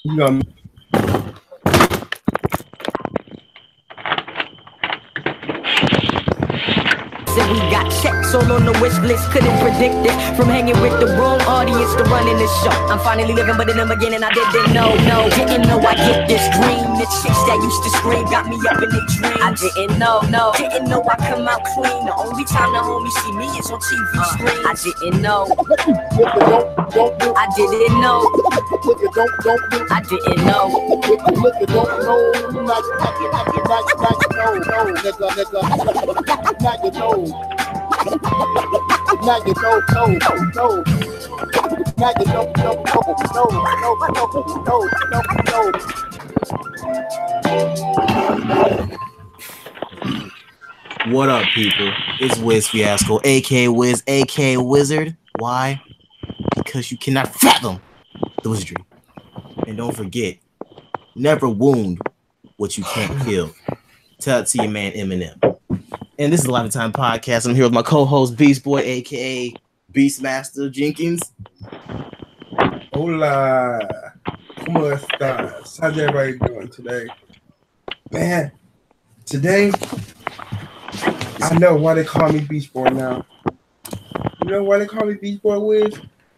You know, we got checks all on the wish list, couldn't predict it. From hanging with the wrong audience to running this show. I'm finally living, but in the beginning I didn't know. Didn't know I get this dream. The chicks that used to scream got me up in the dream. I didn't know, didn't know I come out clean. The only time the homies see me is on TV screen. I didn't know. I didn't know. I didn't know. What up, people? It's Wiz Fiasco, aka Wiz, aka Wizard. Why? Because you cannot fathom the wizardry. And don't forget, never wound what you can't kill. Tell it to your man Eminem. And this is a Lifetime Podcast. I'm here with my co-host Beast Boy, aka Beastmaster Jenkins. hola, ¿cómo estás? How's everybody doing today? Man, today, I know why they call me Beast Boy now. You know why they call me Beast Boy, Wiz?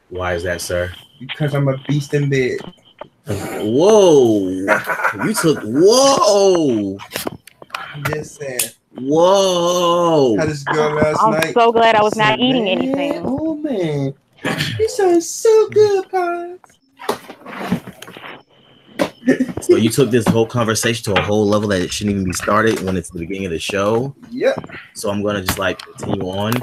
Why is that, sir? Because I'm a beast in bed. Whoa. You took, whoa. I'm just saying. Whoa. Had this girl last night. I'm so glad I was not eating anything. Oh, man. This sounds so good, Pops. So you took this whole conversation to a whole level that it shouldn't even be started when it's the beginning of the show. Yep. So I'm gonna just like continue on.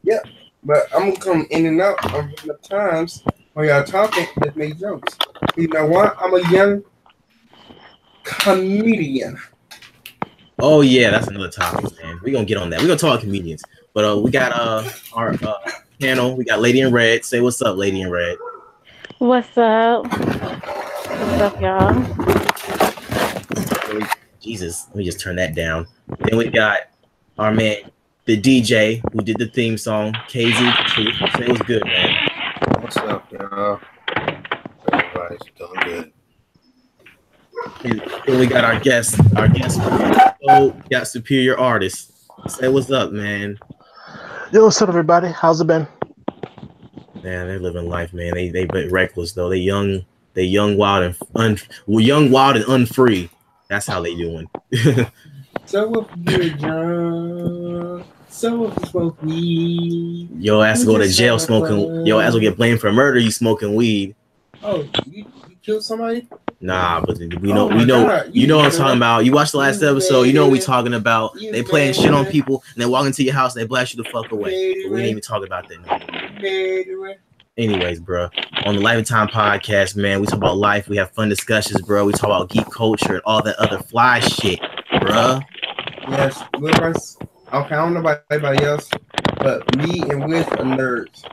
Yep. But I'm gonna come in and out of the times when y'all talking, just make jokes. You know what? I'm a young comedian. Oh yeah, that's another topic, man. We're gonna get on that. We're gonna talk about comedians. But we got our panel. We got Lady in Red. Say what's up, Lady in Red. What's up? What's up, y'all? Jesus, let me just turn that down. Then we got our man, the DJ who did the theme song, KZ. Say what's good, man. What's up, y'all? Everybody's doing good. And then we got our guest. Oh, got Superior Artist. Say what's up, man. Yo, what's up, everybody? How's it been? Man, they're living life, man. They reckless though. They young, wild and unfree. That's how they doing. So if you're drunk, so if you smoke weed. Yo ass go to jail smoking. Yo ass will get blamed for murder. You smoking weed. Oh, you killed somebody? Nah, but we know you know what I'm talking about. You watched the last episode, you know what we talking about. They playing shit on people and they walk into your house and they blast you the fuck away. But we didn't even talk about that no more. Anyways, bro, on the Lifetime Podcast, man, we talk about life. We have fun discussions, bro. We talk about geek culture and all that other fly shit, bro. Yes, okay, I don't know about anybody else, but me and Wiz are nerds.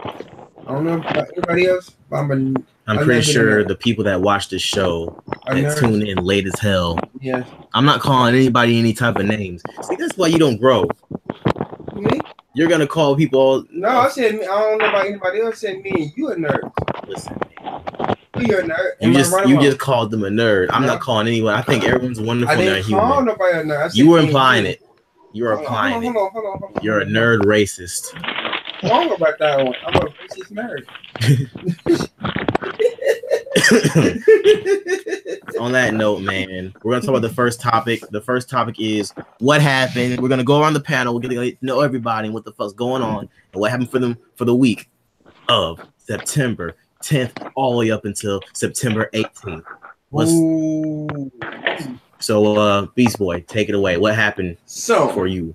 I don't know about anybody else, but I'm pretty sure the people that watch this show that tune in late as hell. Yeah. I'm not calling anybody any type of names. See, that's why you don't grow. Me? You're gonna call people. No, I said me. I don't know about anybody else. I said me and you a nerd. Listen, you're a nerd. You just called them a nerd. I'm not calling anyone. I think everyone's wonderful. I didn't call nobody a nerd. You were implying it. You were implying it. Hold on. You're a nerd racist. Wrong about that one. I'm a racist nerd. On that note, man, we're gonna talk about the first topic. The first topic is what happened. We're gonna go around the panel. We're gonna know everybody and what the fuck's going on and what happened for them for the week of September 10th all the way up until September 18th. So, Beast Boy, take it away. What happened for you?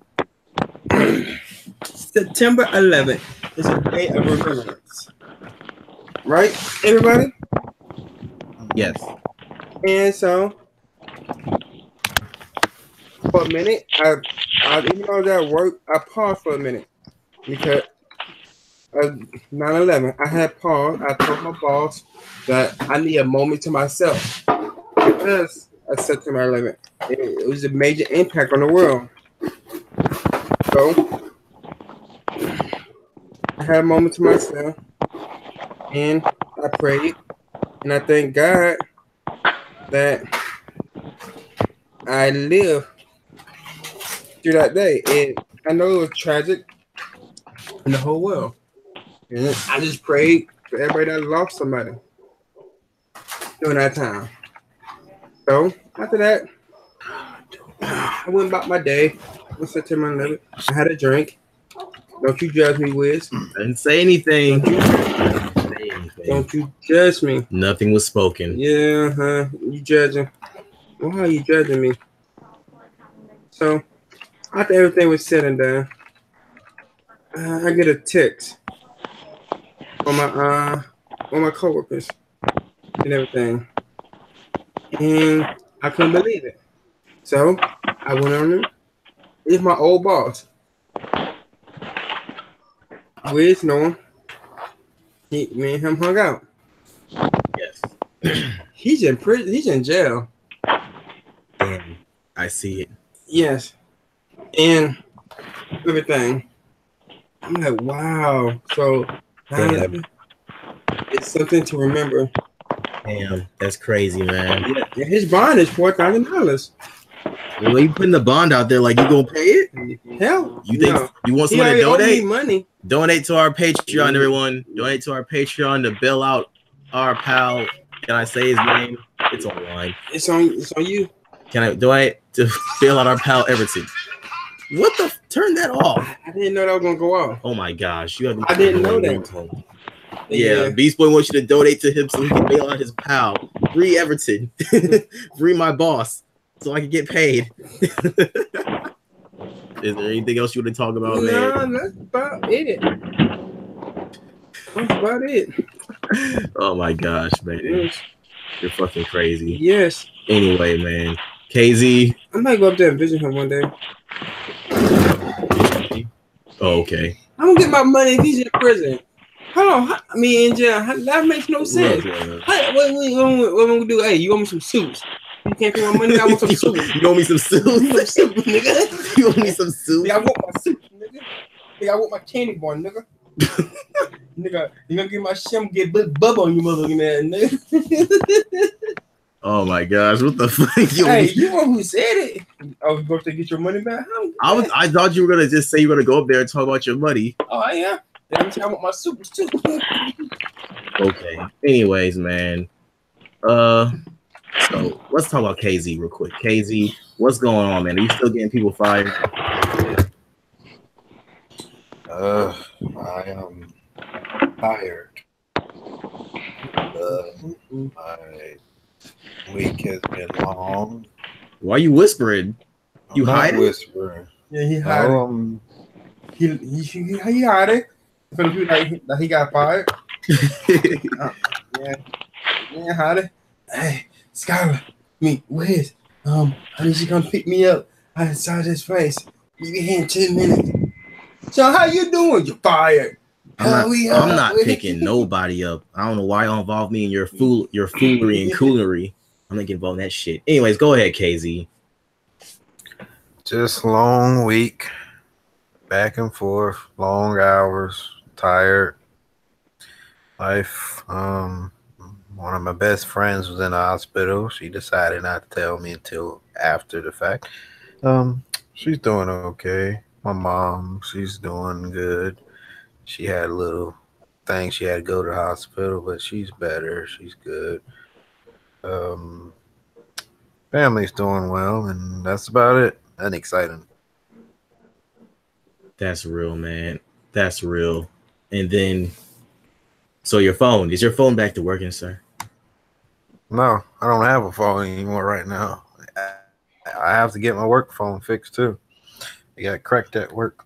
September 11th is a day of remembrance. Right, everybody? Yes. And so, for a minute, I even though I was at work, I paused for a minute because of 9/11. I had paused. I told my boss that I need a moment to myself because of September 11th. It was a major impact on the world. So, I had a moment to myself, and I prayed, and I thank God that I lived through that day, and I know it was tragic in the whole world. And I just prayed for everybody that lost somebody during that time. So after that, I went about my day. On September 11th, I had a drink. Don't you judge me, Wiz. I didn't say anything. Don't you judge me. Nothing was spoken. Yeah, you judging. Why are you judging me? So after everything was said and done, I get a text on my coworkers and everything, and I couldn't believe it. So I went on there. It's my old boss. Wiz, no one. Me and him hung out. Yes. He's in prison. He's in jail. Damn, I see it. Yes, and everything. I'm like, wow. So it's something to remember. Damn, that's crazy, man. Yeah, his bond is $4,000. Well, you putting the bond out there, like you gonna pay it? Hell, You think you want he someone to already owed me donate? money. Donate to our Patreon, everyone. Donate to our Patreon to bail out our pal. Can I say his name? It's online. It's on you. Can I donate to bail out our pal Everton? What the? Turn that off. I didn't know that was gonna go off. Oh my gosh, you have. I didn't know that. Yeah, Beast Boy wants you to donate to him so he can bail out his pal. Free Everton. Free my boss so I can get paid. Is there anything else you want to talk about, man? No, that's about it. That's about it. Oh my gosh, man. Yes. You're fucking crazy. Yes. Anyway, man. KZ. I might go up there and visit him one day. Oh, okay. I'm gonna get my money if he's in prison. Hold on, I mean in jail. That makes no sense. What am I gonna do? Hey, you want me some suits? You can't pay my money. I want some suits. You want me some suits? Nigga. You want me some suits? Nigga, I want my suits, nigga. Nigga, I want my candy bar, nigga. Nigga, you gonna get my shit? I'm gonna get big bubble on you, motherfucking ass, nigga. Oh my gosh, what the fuck? Hey, you know who said it? I was going to get your money back. I thought you were gonna just say you were gonna go up there and talk about your money. Oh yeah. I want my suits too. Okay. Anyways, man. So let's talk about KZ real quick. KZ, what's going on, man? Are you still getting people fired? I am tired. My week has been long. Why are you whispering? You I'm not hiding? whispering. Yeah, he hiding. He hiding. For the people that he got fired. Yeah, hiding. Hey, Skylar, Wiz, I need you to come pick me up. I saw this place. You be here in 10 minutes. So how you doing? You're fired. I'm not picking nobody up. I don't know why you involve me in your foolery and coolery. I'm not getting involved in that shit. Anyways, go ahead, KZ. Just long week, back and forth, long hours, tired. Life. One of my best friends was in the hospital. She decided not to tell me until after the fact. She's doing okay. My mom, she's doing good. She had a little thing. She had to go to the hospital, but she's better. She's good. Family's doing well, and that's about it. Nothing exciting. That's real, man. That's real. And then, so is your phone back to working, sir? No, I don't have a phone anymore right now. I have to get my work phone fixed too. I got cracked at work.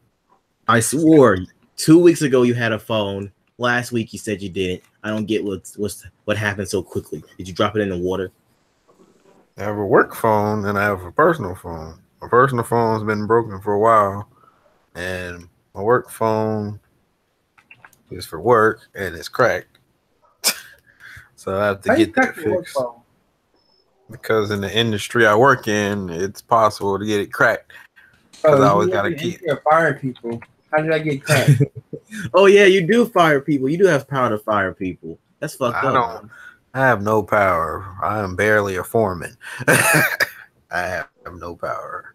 I swore 2 weeks ago you had a phone. Last week you said you didn't. I don't get what happened so quickly. Did you drop it in the water? I have a work phone and I have a personal phone. My personal phone's been broken for a while, and my work phone is for work and it's cracked. So I have to get that fixed. Because in the industry I work in, it's possible to get it cracked. Because I always gotta keep firing people. How did I get cracked? Oh yeah, you do fire people. You do have power to fire people. That's fucked up. I have no power. I am barely a foreman. I have no power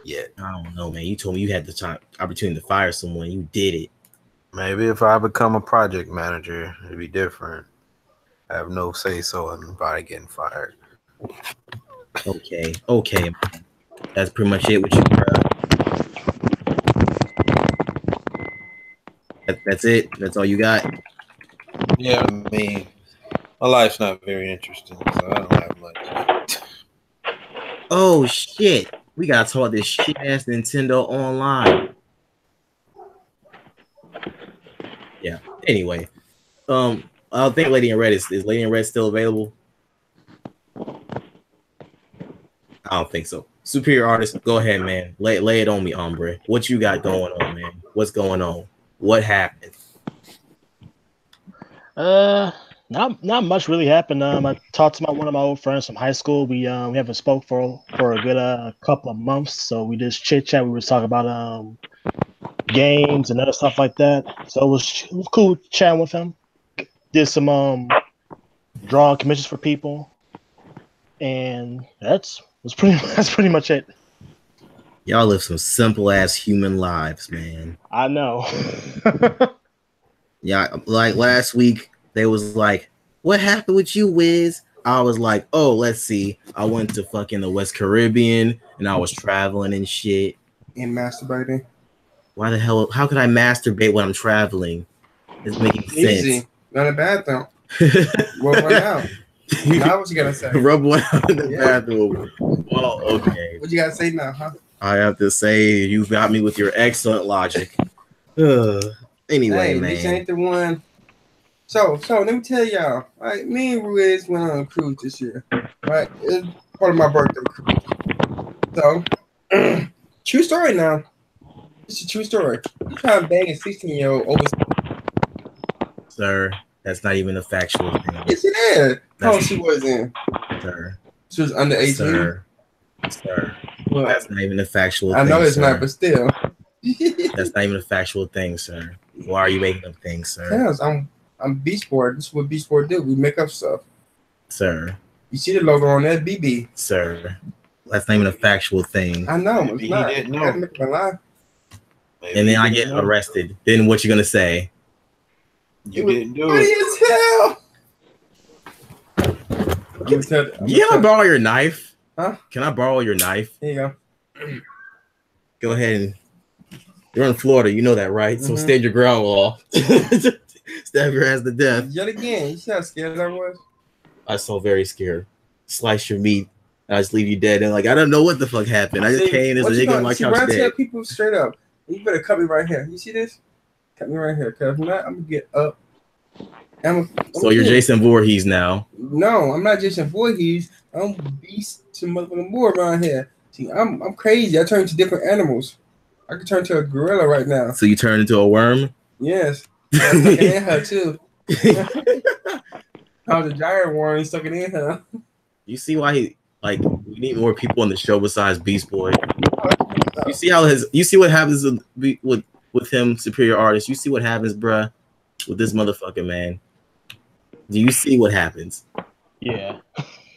yet. I don't know, man. You told me you had the opportunity to fire someone. You did it. Maybe if I become a project manager, it'd be different. I have no say so in anybody getting fired. Okay. That's pretty much it with you, bro. That's it. That's all you got. Yeah, I mean, my life's not very interesting, so I don't have much. Oh shit. We gotta talk about this shit ass Nintendo Online. Yeah. Anyway, I think Lady in Red is Lady in Red still available? I don't think so. Superior Artist, go ahead, man. Lay it on me, hombre. What you got going on, man? What's going on? What happened? Not much really happened. I talked to one of my old friends from high school. We haven't spoke for a good couple of months, so we just chit chat. We were talking about games and other stuff like that. So it was cool chatting with him. Did some drawing commissions for people, and that's pretty much it. Y'all live some simple ass human lives, man. I know. Yeah, like last week, they was like, what happened with you, Wiz? I was like, oh, let's see. I went to fucking the West Caribbean and I was traveling and shit. And masturbating. Why the hell? How could I masturbate when I'm traveling? It's making sense. Easy. Not a bad thing. Rub one out. Now what you gotta say? Rub one out in the bathroom. Well, okay. What you gotta say now, huh? I have to say, you got me with your excellent logic. Anyway, hey, man. This ain't the one. So let me tell y'all. Right, me and Ruiz went on a cruise this year. Right, it's part of my birthday cruise. So, true story now. It's a true story. You trying to bang a 16-year-old over. Sir, that's not even a factual thing. Yes, it is. How old she was in? Sir. She was under 18. Sir. Well, That's not even a factual I thing. know it's sir. not, but still. That's not even a factual thing, sir. Why are you making up things, sir? Because I'm Beast Boy. This is what Beast Boy do. We make up stuff. Sir. You see the logo on that BB. Sir. That's not even a factual thing. I know. It's Maybe not. he didn't know. I gotta make up a lie. Maybe And then you I didn't get know. arrested. Then what you gonna say? You didn't do Funny it. as hell. Can I borrow your knife? Huh? Can I borrow your knife? Here you go. Go ahead and you're in Florida, you know that, right? So Mhm. stand your ground, law. Stab your ass to death. Yet again, you see how scared I was? I was so very scared. Slice your meat. I just leave you dead. And like I don't know what the fuck happened. I just See, came as a what you nigga on my see, couch when I tell dead. people straight up, you better cut me right here. You see this? Cut me right here, because if not, I'm gonna get up. So you're Jason Voorhees now. No, I'm not Jason Voorhees. I'm Beast to motherfucking more around here. See, I'm crazy. I turn into different animals. I could turn to a gorilla right now. So you turn into a worm? Yes. I'm stuck in her too. I was a giant worm stuck it in her. You see why we need more people on the show besides Beast Boy. You see what happens with him, Superior Artist. You see what happens, bruh, with this motherfucker, man. Do you see what happens? Yeah.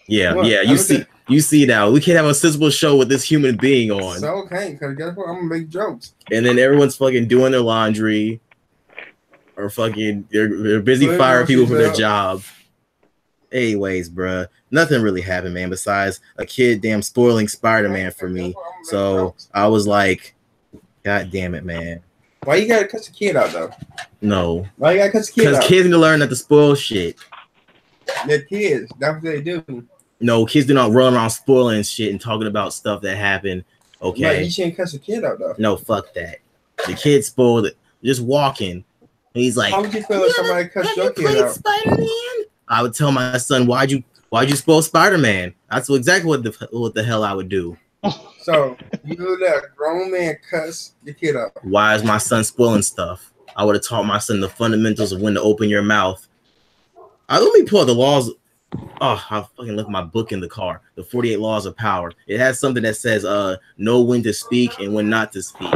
Yeah, What? yeah. You see now. We can't have a sensible show with this human being on. So okay, because guess what? I'm gonna make jokes. And then everyone's fucking doing their laundry or fucking they're busy Well, firing people from their well. job. Anyways, bruh, nothing really happened, man, besides a kid damn spoiling Spider-Man for me. So I was like, God damn it, man. Why you gotta cut the kid out though? No. Why you gotta cut the kid Because out? kids need to learn not to spoil shit. They're kids. That's what they do. No, kids do not run around spoiling shit and talking about stuff that happened. Like, Okay. you shouldn't cut the kid out though. No, fuck that. The kid spoiled it. Just walking. He's like, How would you feel if somebody cut your kid out? Spider-Man? I would tell my son, why'd you spoil Spider-Man? That's exactly what the hell I would do. So you let a grown man cuss your kid out. Why is my son spoiling stuff? I would have taught my son the fundamentals of when to open your mouth. Let me pull out the laws. Oh, I fucking left my book in the car. The 48 Laws of Power. It has something that says know when to speak and when not to speak.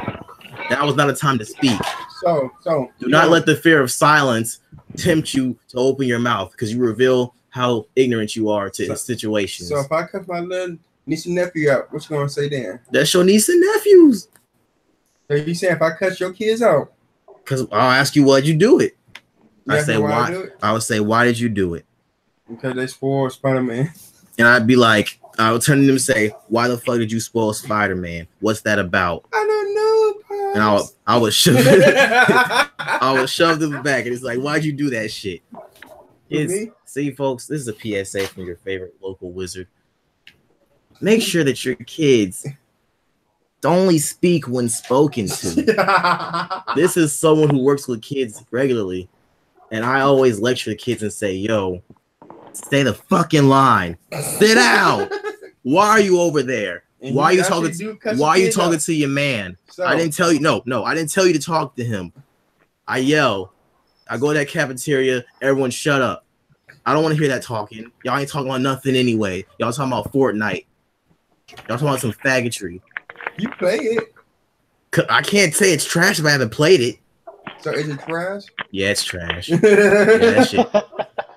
That was not a time to speak. So Do not let the fear of silence tempt you to open your mouth, because you reveal how ignorant you are to situations. So if I cut my little niece and nephew out, what you gonna say then? That's your niece and nephews. So you saying if I cut your kids out? Because I'll ask you, why'd you do it? You I ask me say, why? I would say, why did you do it? Because they spoiled Spider-Man. And I'd be like, I would turn to them and say, why the fuck did you spoil Spider-Man? What's that about? I don't know, Pops. And I would shove I would shove them back, and it's like, why'd you do that shit? See, folks, this is a PSA from your favorite local wizard. Make sure that your kids only speak when spoken to. This is someone who works with kids regularly, and I always lecture the kids and say, yo, stay the fucking line. Sit down. Why are you over there? And why are you talking? Why are you talking to your man? So, I didn't tell you. No, I didn't tell you to talk to him. I yell. I go to that cafeteria. Everyone, shut up. I don't want to hear that talking. Y'all ain't talking about nothing anyway. Y'all talking about Fortnite. Y'all talking about some faggotry. You play it. I can't say it's trash if I haven't played it. So is it trash? Yeah, it's trash. Yeah, that shit.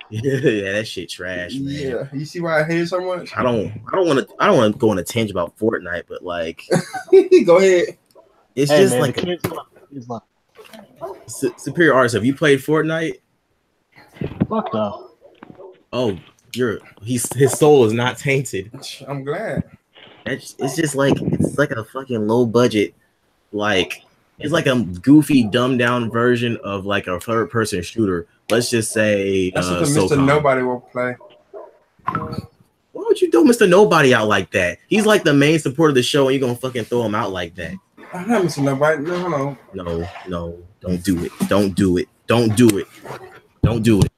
Yeah, that shit trash, man. Yeah, you see why I hate it so much? I don't want to go on a tangent about Fortnite, but like, go ahead. It's just like superior artist. Have you played Fortnite? Fuck no. Oh, his soul is not tainted. I'm glad. It's just like it's like a fucking low budget, like it's like a goofy, dumbed down version of like a third person shooter. Let's just say that's what Mr. Nobody will play. Why would you throw Mr. Nobody out like that? He's like the main support of the show, and you're gonna fucking throw him out like that. I'm not Mr. Nobody. No. No, don't do it. Don't do it. Don't do it. Don't do it.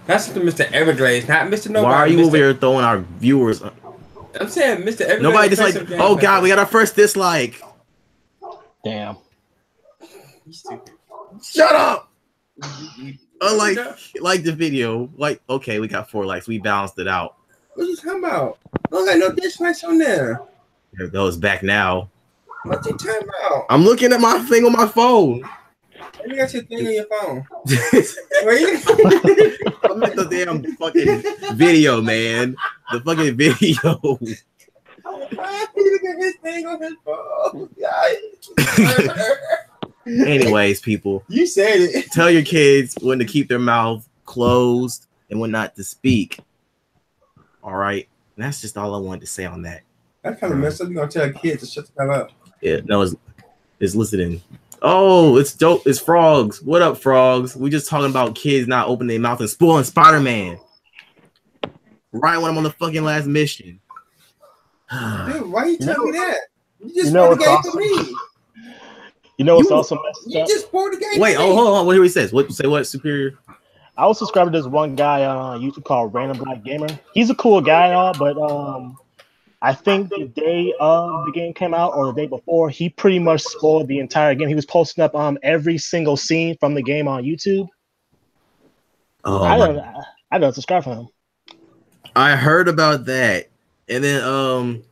That's Mr. Everglades, not Mr. Nobody. Why are you over here throwing our viewers? I'm saying Mr. Everglades. Nobody just like, oh god, we got our first dislike. Damn. Shut up. Unlike like the video, like okay, we got 4 likes. We balanced it out. What you talking about? I don't got no dislikes on there. There it goes back now. What you talking about? I'm looking at my thing on my phone. You got your thing on your phone. I'm at the damn fucking video, man. The fucking video. You got his thing on his phone. Anyways, people. You said it. Tell your kids when to keep their mouth closed and when not to speak. All right. And that's just all I wanted to say on that. That's kind of messed up. You're going to tell kids to shut the hell up. Yeah, no, it's listening. Oh, it's dope. It's Frogs. What up, Frogs? We just talking about kids not opening their mouth and spoiling Spider-Man. Right when I'm on the fucking last mission. Dude, why you tell me that? You just spoiled the game for me. You know what's also messed up? You just spoiled the game. Wait, hold on. What here he says? What say? What Superior? I was subscribed to this one guy on YouTube called Random Black Gamer. He's a cool guy and all, but I think the day of the game came out or the day before, he pretty much spoiled the entire game. He was posting up every single scene from the game on YouTube. Oh, I don't subscribe for him. I heard about that, and then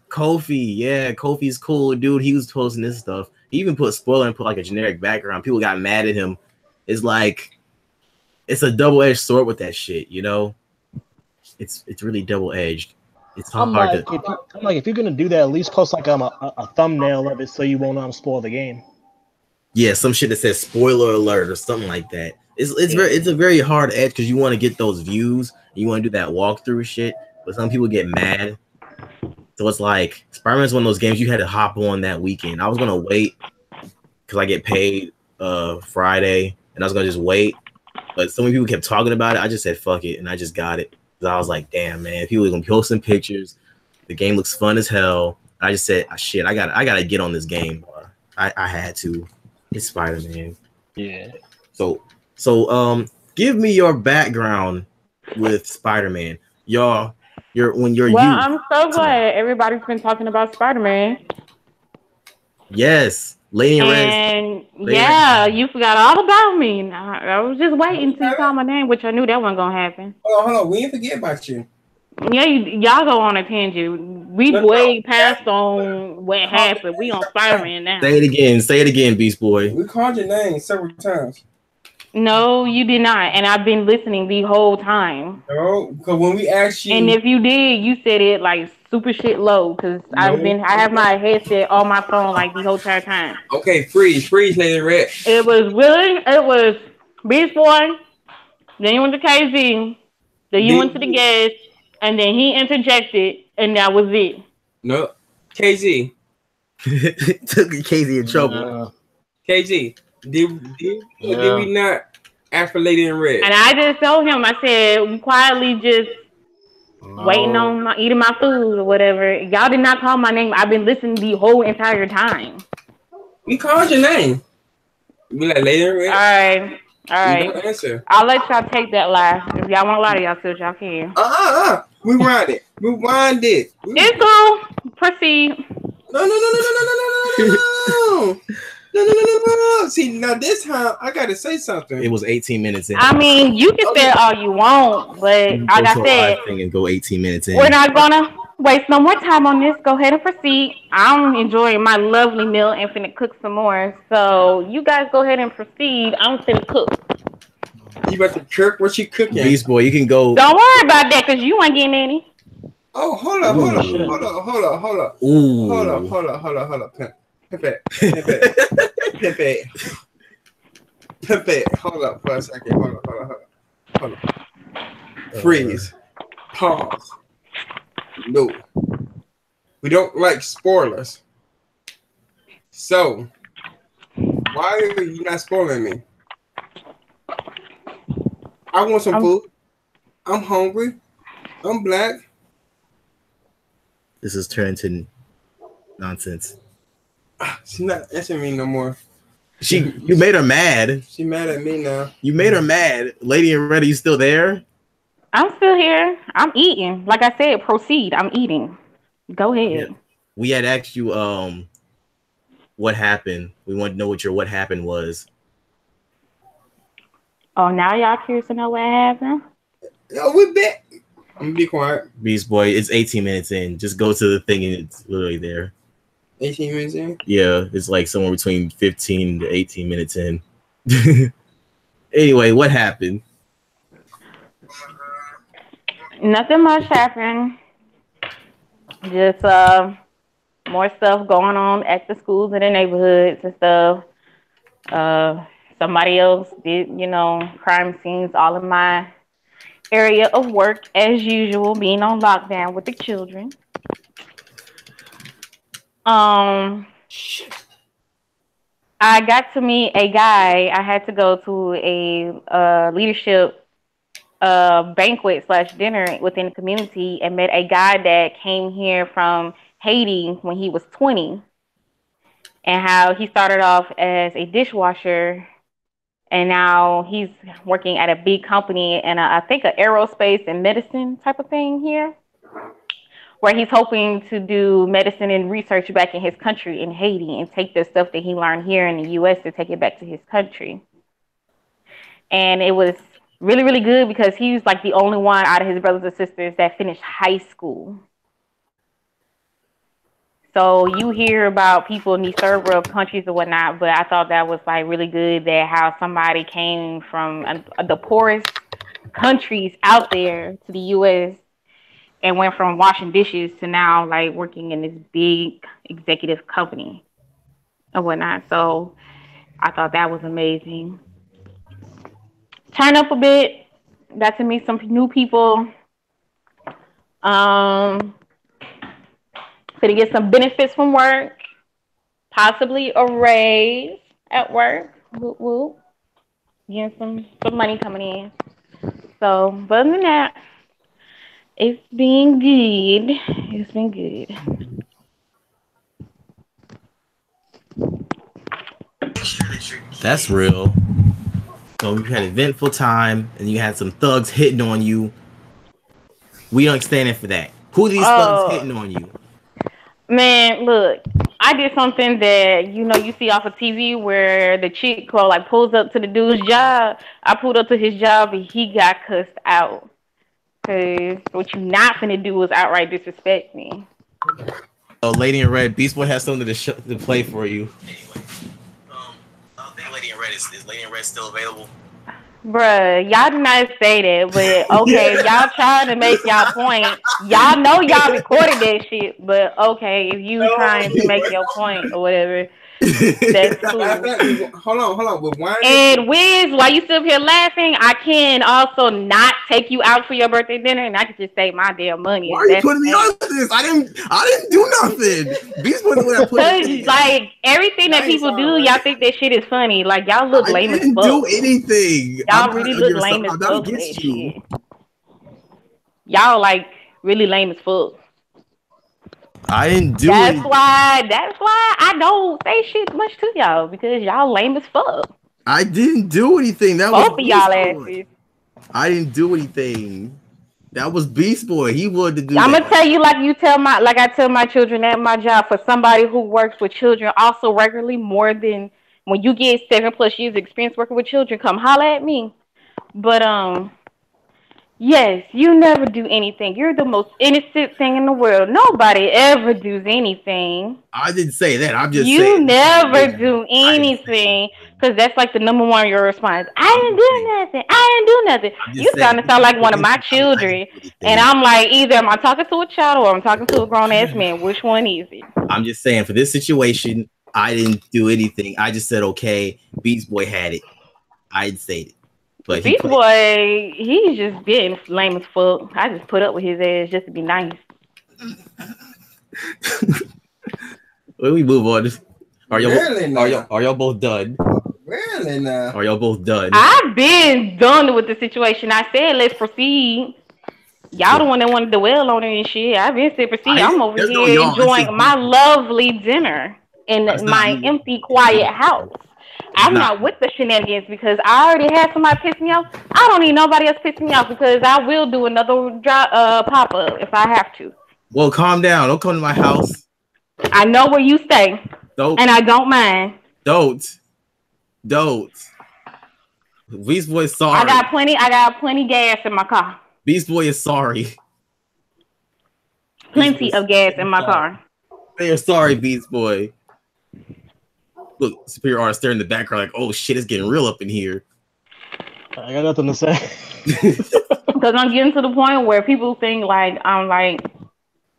Kofi, yeah, Kofi's cool, dude. He was posting this stuff. He even put spoiler and put like a generic background. People got mad at him. It's like it's a double-edged sword with that shit, you know. It's really double-edged. It's hard if you're gonna do that, at least post like a thumbnail of it so you won't spoil the game. Yeah, some shit that says spoiler alert or something like that. It's a very hard edge because you want to get those views. You want to do that walkthrough shit, but some people get mad. So it's like Spider-Man's one of those games you had to hop on that weekend. I was gonna wait because I get paid Friday, and I was gonna just wait. But so many people kept talking about it. I just said fuck it, and I just got it. I was like, damn, man, people are gonna post some pictures. The game looks fun as hell. I just said, shit, I gotta get on this game. I had to. It's Spider-Man. Yeah. So give me your background with Spider-Man. Well, I'm so glad everybody's been talking about Spider-Man. Yes. Lady and yeah, you forgot all about me. I was just waiting till you call my name, which I knew that wasn't gonna happen. Hold on. We didn't forget about you. Yeah, y'all go on a tangent. We way past on what happened. We on Spider-Man now. Say it again, Beast Boy. We called your name several times. No, you did not, and I've been listening the whole time. No, because when we asked you, And if you did, you said it like super shit low. Cause no. I have my headset on my phone like the whole entire time. Okay, freeze, Lady Red. It was Beast Boy. Then you went to KZ. Then you went to the guest, and then he interjected, and that was it. No, KZ. Took KZ in trouble. KZ, did we not ask for Lady in Red? And I just told him, I said, quietly just waiting on eating my food or whatever. Y'all did not call my name. I've been listening the whole entire time. We called your name. We like Lady in Red. All right. You don't answer. I'll let y'all take that lie. If y'all want to lie to y'all, y'all can. Rewind it. It's cool. Proceed. No. See, now this time I gotta say something. It was 18 minutes in. I mean, you can say all you want, but like I said, and go 18 minutes in. We're not gonna waste no more time on this. Go ahead and proceed. I'm enjoying my lovely meal and finna cook some more. So you guys go ahead and proceed. I'm finna cook. You about to cook? What you cooking? Beast Boy, you can go. Don't worry about that, cause you ain't getting any. Oh, hold up. Ooh. Hold up. Pimp it. Hold up for a second. Hold up. Freeze. Pause. No. We don't like spoilers. So, why are you not spoiling me? I want some food. I'm hungry. I'm black. This is turned into nonsense. She's not answering me no more. You made her mad. She mad at me now. You made her mad. Lady in Red, are you still there? I'm still here. I'm eating. Like I said, proceed. I'm eating. Go ahead. Yeah. We had asked you what happened. We want to know what happened was. Oh, now y'all curious to know what happened? Yo, we back. I'm gonna be quiet. Beast Boy, it's 18 minutes in. Just go to the thing and it's literally there. 18 minutes in? Yeah, it's like somewhere between 15 to 18 minutes in. Anyway, what happened? Nothing much happened. Just more stuff going on at the schools and the neighborhoods and stuff. Somebody else did, crime scenes all in my area of work as usual, being on lockdown with the children. I got to meet a guy. I had to go to a leadership banquet / dinner within the community and met a guy that came here from Haiti when he was 20, and how he started off as a dishwasher and now he's working at a big company and I think an aerospace and medicine type of thing here, where he's hoping to do medicine and research back in his country in Haiti and take the stuff that he learned here in the U.S. to take it back to his country. And it was really, really good because he was like the only one out of his brothers and sisters that finished high school. So you hear about people in these third world countries or whatnot, but I thought that was like really good that how somebody came from the poorest countries out there to the U.S. and went from washing dishes to now like working in this big executive company and whatnot. So I thought that was amazing. Turn up a bit, got to meet some new people. Gonna get some benefits from work, possibly a raise at work. Whoop, whoop. Getting some money coming in. So, but other than that, it's been good. It's been good. That's real. So you had an eventful time, and you had some thugs hitting on you. We don't stand in for that. Who are these thugs hitting on you? Man, look, I did something that, you see off of TV where the chick like pulls up to the dude's job. I pulled up to his job and he got cussed out. Because what you not finna do is outright disrespect me. Oh, Lady in Red, Beast Boy has something to play for you. Anyway, I think Lady in Red is Lady in Red still available? Bruh, y'all did not say that, but okay, y'all trying to make y'all point. Y'all know y'all recorded that shit, but okay, if you trying to make your point or whatever, that's cool. Hold on. With wine and Wiz, while you still here laughing, I can also not take you out for your birthday dinner, and I can just save my damn money. Why are you putting me on this? I didn't do nothing. Beast Boy the way I put it. Like everything that people do, y'all think that shit is funny. Like y'all look lame as fuck. I didn't do anything. Y'all really look lame as fuck. I'm not against you. Y'all like really lame as fuck. I didn't do That's why I don't say shit much to y'all, because y'all lame as fuck. I didn't do anything. That both of y'all asses. I didn't do anything. That was Beast Boy. He wanted to do I'm gonna tell you like I tell my children at my job, for somebody who works with children also regularly, more than when you get 7+ years of experience working with children, come holler at me. But yes, you never do anything. You're the most innocent thing in the world. Nobody ever does anything. I didn't say that. I'm just saying. You never do anything, because that's like the number one of your response. I didn't do nothing. You sound like one of my children. And I'm like, either am I talking to a child or I'm talking to a grown-ass man. Which one is it? I'm just saying, for this situation, I didn't do anything. I just said, okay, Beast Boy had it. I didn't say it. But Beast Boy, he's just being lame as fuck. I just put up with his ass just to be nice. When we move on, are y'all both done? Really now? Are y'all both done? I've been done with the situation. I said let's proceed. Y'all the one that wanted to dwell on it and shit. I've been said proceed. I'm over here enjoying my lovely dinner in my empty, quiet house. I'm not with the shenanigans, because I already had somebody piss me off. I don't need nobody else piss me off, because I will do another pop-up if I have to. Well, calm down. Don't come to my house. I know where you stay. Don't. And I don't mind. Don't. Beast Boy is sorry. I got plenty gas in my car. Beast Boy is sorry. Plenty of gas in my car. They are sorry, Beast Boy. Look, superior artist there in the background, like, oh shit, it's getting real up in here. I got nothing to say. Because I'm getting to the point where people think like I'm like,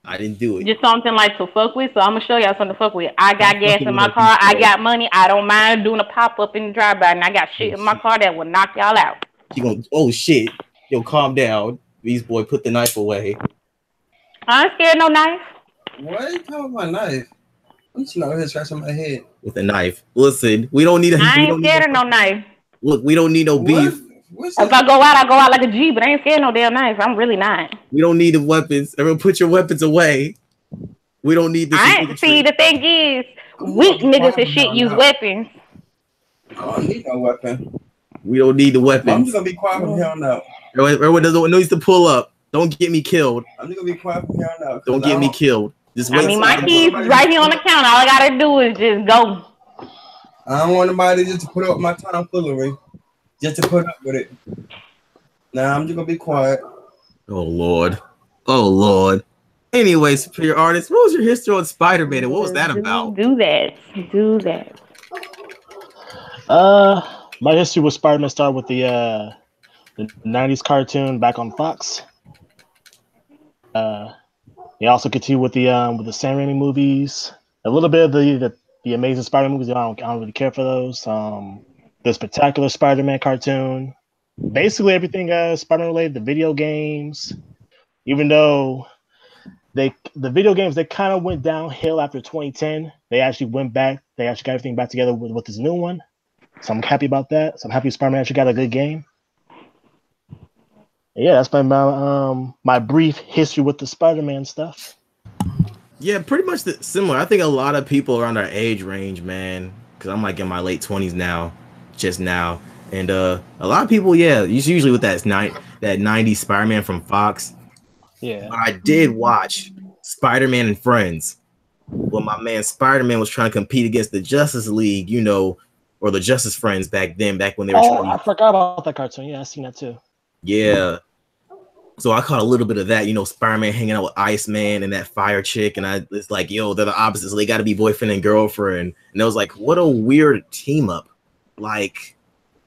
I didn't do it. Just something like to fuck with. So I'm gonna show y'all something to fuck with. I got gas in my car. I got money. I don't mind doing a pop up in the drive-by, and I got shit in my car that will knock y'all out. You gonna? Oh shit! Yo, calm down, Beast Boy. Put the knife away. I ain't scared no knife. What are you talking about knife? I'm just not here scratching my head with a knife. Listen, we don't need a. I ain't scared of no knife. Look, we don't need no beef. If I go out like a G, but I ain't scared no damn knife. I'm really not. We don't need the weapons. Everyone, put your weapons away. We don't need this. See, the thing is, weak niggas and shit use weapons. I don't need no weapon. We don't need the weapons. I'm just gonna be quiet from here on out. Everyone needs to pull up. Don't get me killed. I'm just gonna be quiet from here on out. Don't get me killed. Just wait. I mean, my keys right here on the counter. All I gotta do is just go. I don't want nobody just to put up my tomfoolery. Just to put up with it. Nah, I'm just gonna be quiet. Oh Lord. Anyway, superior artist, what was your history on Spider-Man and what was that about? Do that. My history with Spider-Man started with the 90s cartoon back on Fox. They also continue with the Sam Raimi movies. A little bit of the Amazing Spider-Man movies. I don't really care for those. The Spectacular Spider-Man cartoon. Basically everything Spider-Man related. The video games. Even though the video games, they kind of went downhill after 2010. They actually went back. They actually got everything back together with this new one. So I'm happy about that. So I'm happy Spider-Man actually got a good game. Yeah, that's been my brief history with the Spider-Man stuff. Yeah, pretty much similar. I think a lot of people around our age range, man, because I'm like in my late 20s now, just now. And a lot of people, yeah, usually with that 90s Spider-Man from Fox. Yeah. But I did watch Spider-Man and Friends when my man Spider-Man was trying to compete against the Justice League, or the Justice Friends back when they were trying. I forgot about that cartoon. Yeah, I seen that too. Yeah. So I caught a little bit of that, Spider-Man hanging out with Iceman and that fire chick. And it's like, yo, they're the opposites. So they got to be boyfriend and girlfriend. And I was like, what a weird team up. Like,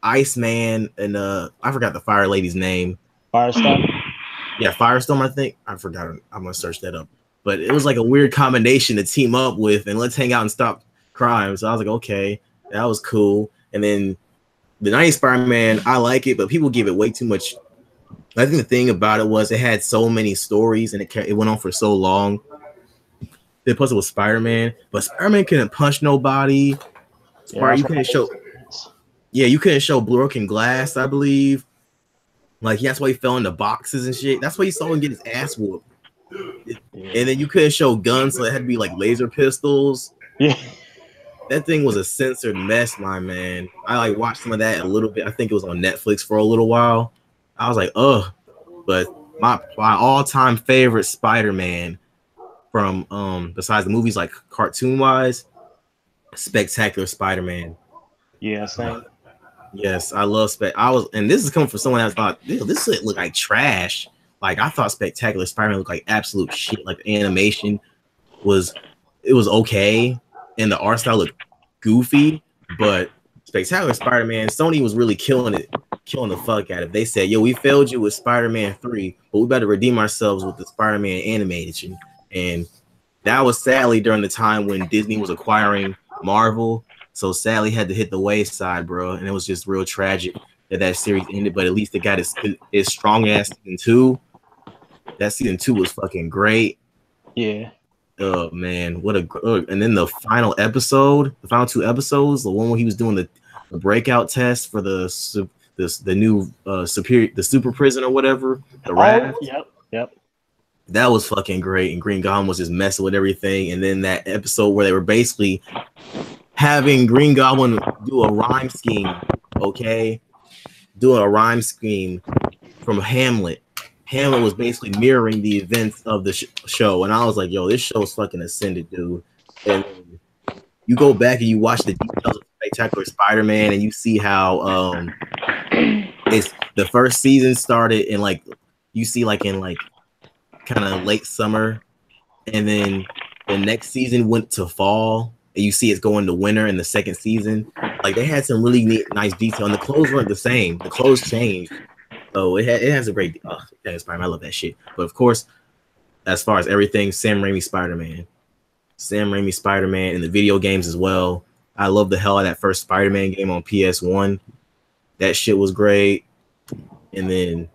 Iceman and I forgot the fire lady's name. Firestorm. Yeah, Firestorm, I think. I forgot. I'm gonna search that up. But it was like a weird combination to team up with, and let's hang out and stop crime. So I was like, okay, that was cool. And then the 90s Spider-Man, I like it, but people give it way too much. I think the thing about it was it had so many stories, and it went on for so long. Plus, it was Spider-Man, but Spider-Man couldn't punch nobody. You couldn't show. Yeah, you couldn't show broken glass, I believe. Like that's why he fell into boxes and shit. That's why you saw him get his ass whooped. And then you couldn't show guns, so it had to be like laser pistols. Yeah, that thing was a censored mess, my man. I like watched some of that a little bit. I think it was on Netflix for a little while. I was like, ugh. But my all-time favorite Spider-Man from besides the movies, like cartoon-wise, Spectacular Spider-Man. Yeah, same. Yes, I love and this is coming from someone that thought, this shit look like trash. Like I thought Spectacular Spider-Man looked like absolute shit. Like the animation was okay, and the art style looked goofy, but Spectacular Spider-Man, Sony was really killing the fuck out of it. They said, yo, we failed you with Spider-Man 3, but we better redeem ourselves with the Spider-Man animation. And that was sadly during the time when Disney was acquiring Marvel. So sadly had to hit the wayside, bro. And it was just real tragic that series ended, but at least it got its strong ass season 2. That season 2 was fucking great. Yeah. Oh man, and then the final episode, the final 2 episodes, the one where he was doing the breakout test for the new super prison or whatever, the raft. Yep. That was fucking great, and Green Goblin was just messing with everything. And then that episode where they were basically having Green Goblin do a rhyme scheme, doing a rhyme scheme from Hamlet. Hamlet was basically mirroring the events of the show, and I was like, yo, this show's fucking ascended, dude. And you go back and you watch the details of Spectacular Spider-Man, and you see how it's the first season started in like kind of late summer, and then the next season went to fall, and you see it's going to winter in the second season. Like they had some really nice detail, and the clothes weren't the same. The clothes changed. So it has a great Spider-Man. I love that shit. But of course, as far as everything, Sam Raimi Spider-Man in the video games as well. I love the hell out of that first Spider-Man game on PS1. That shit was great. And then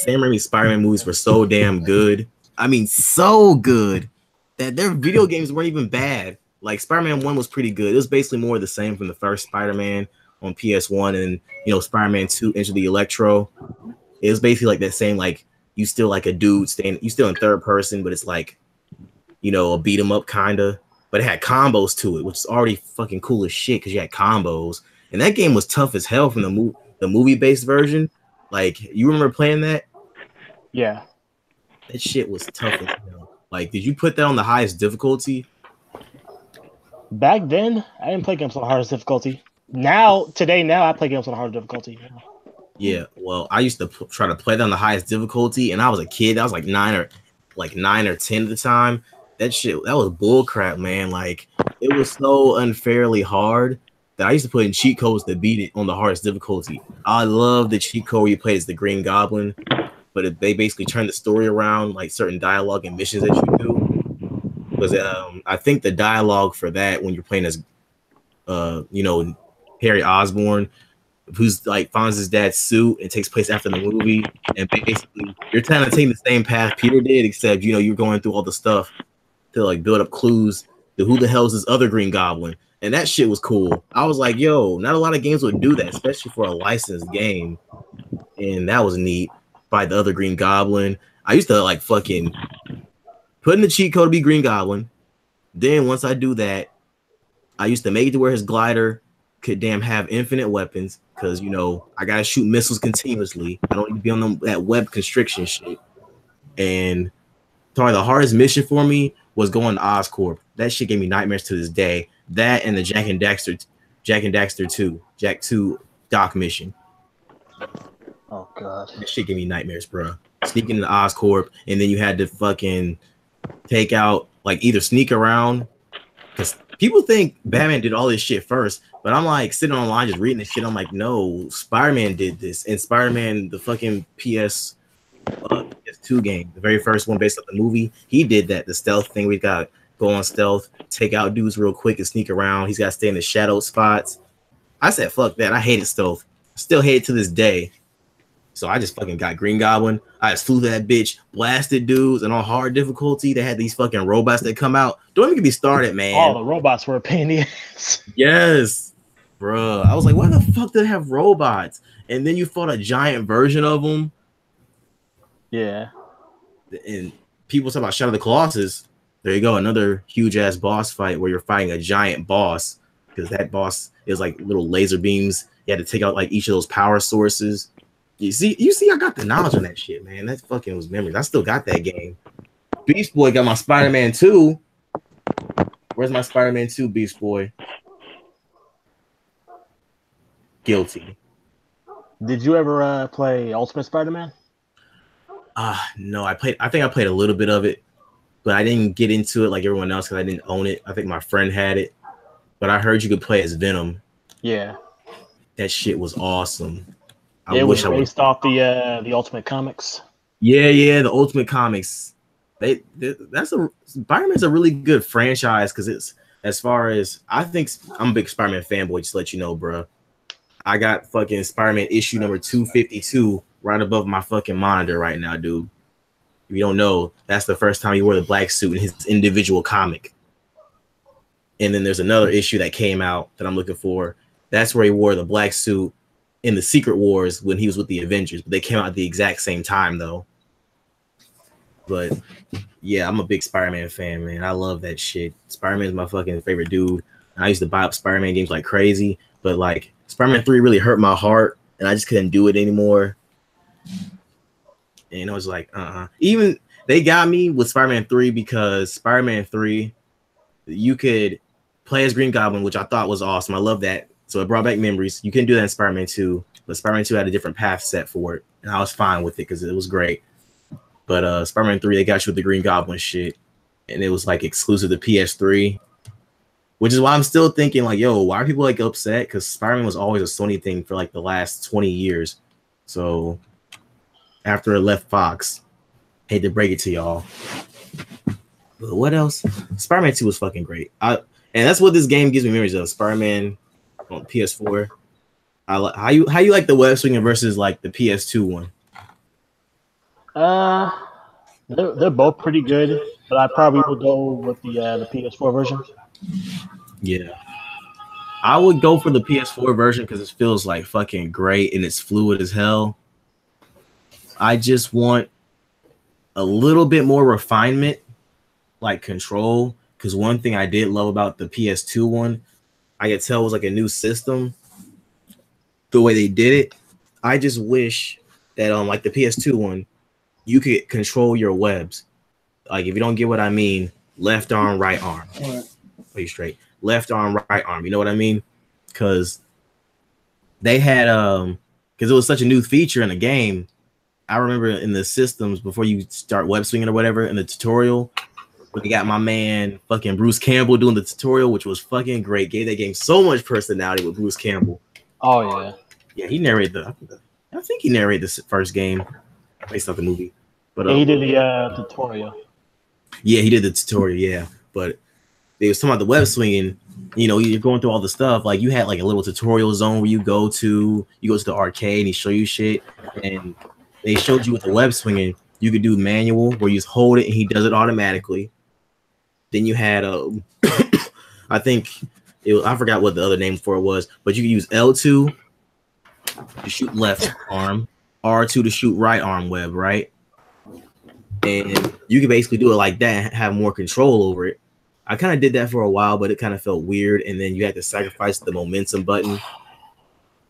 Sam Raimi Spider-Man movies were so damn good. I mean, so good that their video games weren't even bad. Like Spider-Man 1 was pretty good. It was basically more of the same from the first Spider-Man on PS1, and Spider-Man 2 Enter the Electro. It was basically like that same, like you still like a dude you still in third person, but it's like a beat 'em up kinda. But it had combos to it, which is already fucking cool as shit because you had combos. And that game was tough as hell from the movie-based version. Like, you remember playing that? Yeah. That shit was tough as hell. Like, did you put that on the highest difficulty? Back then, I didn't play games on the hardest difficulty. Now I play games on the hardest difficulty. Yeah, well, I used to try to play that on the highest difficulty, and I was a kid. I was like 9 or 10 at the time. That was bullcrap, man. Like, it was so unfairly hard that I used to put in cheat codes to beat it on the hardest difficulty. I love the cheat code where you play as the Green Goblin, but they basically turn the story around, like certain dialogue and missions that you do. Because I think the dialogue for that when you're playing as, Harry Osborn, who's like finds his dad's suit and takes place after the movie, and basically you're kind of taking the same path Peter did, except you're going through all the stuff to like build up clues to who the hell is this other Green Goblin. And that shit was cool. I was like, yo, not a lot of games would do that, especially for a licensed game. And that was neat. By the other Green Goblin. I used to like fucking put in the cheat code to be Green Goblin. Then once I do that, I used to make it to where his glider could have infinite weapons, because I gotta shoot missiles continuously. I don't need to be on that web constriction shit. And probably the hardest mission for me was going to Oscorp. That shit gave me nightmares to this day. That and the Jack and Daxter 2, Jack 2 Doc mission. Oh god, that shit gave me nightmares, bro. Sneaking into Oscorp, and then you had to fucking take out, like, either sneak around, because People think Batman did all this shit first, but I'm like sitting online just reading this shit. I'm like, no, Spider-Man did this, and Spider-Man, the fucking PS2 game, the very first one based on the movie, he did that. The stealth thing, we got to go on stealth, take out dudes real quick and sneak around. He's got to stay in the shadow spots. I said, fuck that. I hated stealth. Still hate it to this day. So I just fucking got Green Goblin. I just flew that bitch, blasted dudes, and on hard difficulty, they had these fucking robots that come out. Don't even get me started, man. All the robots were a pain in the ass. Yes, bro. I was like, why the fuck do they have robots? And then you fought a giant version of them. Yeah. And people talk about Shadow of the Colossus. There you go, another huge ass boss fight where you're fighting a giant boss, because that boss is like little laser beams. You had to take out like each of those power sources. You see, I got the knowledge on that shit, man. That fucking was memories. I still got that game. Beast Boy got my Spider-Man 2. Where's my Spider-Man 2, Beast Boy? Guilty. Did you ever play Ultimate Spider-Man? No, I think I played a little bit of it, but I didn't get into it like everyone else because I didn't own it. I think my friend had it, but I heard you could play as Venom. Yeah. That shit was awesome. It was based off the Ultimate Comics. Yeah, the Ultimate Comics. Spider-Man's a really good franchise because it's, as far as, I think I'm a big Spider-Man fanboy, just to let you know, bro. I got fucking Spider-Man issue number 252 right above my fucking monitor right now, dude. If you don't know, that's the first time he wore the black suit in his individual comic. And then there's another issue that came out that I'm looking for. That's where he wore the black suit in the Secret Wars when he was with the Avengers, but they came out at the exact same time though. But yeah, I'm a big Spider-Man fan, man. I love that shit. Spider-Man is my fucking favorite dude. I used to buy up Spider-Man games like crazy, but like Spider-Man 3 really hurt my heart, and I just couldn't do it anymore. And I was like, Even they got me with Spider-Man 3 because Spider-Man 3, you could play as Green Goblin, which I thought was awesome. I love that. So it brought back memories. You couldn't do that in Spider-Man 2, but Spider-Man 2 had a different path set for it, and I was fine with it because it was great. But Spider-Man 3, they got you with the Green Goblin shit, and it was like exclusive to PS3, which is why I'm still thinking like, yo, why are people like upset? Because Spider-Man was always a Sony thing for like the last 20 years. So after it left Fox, hate to break it to y'all. But what else? Spider-Man 2 was fucking great. And that's what this game gives me memories of. Spider-Man on PS4. How you like the web swinging versus like the PS2 one? They're both pretty good, but I probably would go with the PS4 version. Yeah, I would go for the PS4 version because it feels like fucking great and it's fluid as hell. I just want a little bit more refinement, like control. Because one thing I did love about the PS2 one, I could tell was like a new system. The way they did it, I just wish that like the PS2 one, you could control your webs. Like if you don't get what I mean, left arm, right arm. Are you straight? Left arm, right arm. You know what I mean? Because they had because it was such a new feature in the game. I remember in the systems before you start web swinging or whatever in the tutorial, when you got my man fucking Bruce Campbell doing the tutorial, which was fucking great. Gave that game so much personality with Bruce Campbell. Oh yeah, yeah. He narrated I think he narrated the first game based off the movie. But he did the tutorial. Yeah, he did the tutorial. Yeah, but they was talking about the web swinging. You know, you're going through all the stuff. Like you had like a little tutorial zone where you go to the arcade and he show you shit. And they showed you with the web swinging, you could do manual where you just hold it and he does it automatically. Then you had I forgot what the other name for it was, but you could use L2 to shoot left arm, R2 to shoot right arm web, right? And you can basically do it like that and have more control over it. I kind of did that for a while, but it kind of felt weird. And then you had to sacrifice the momentum button.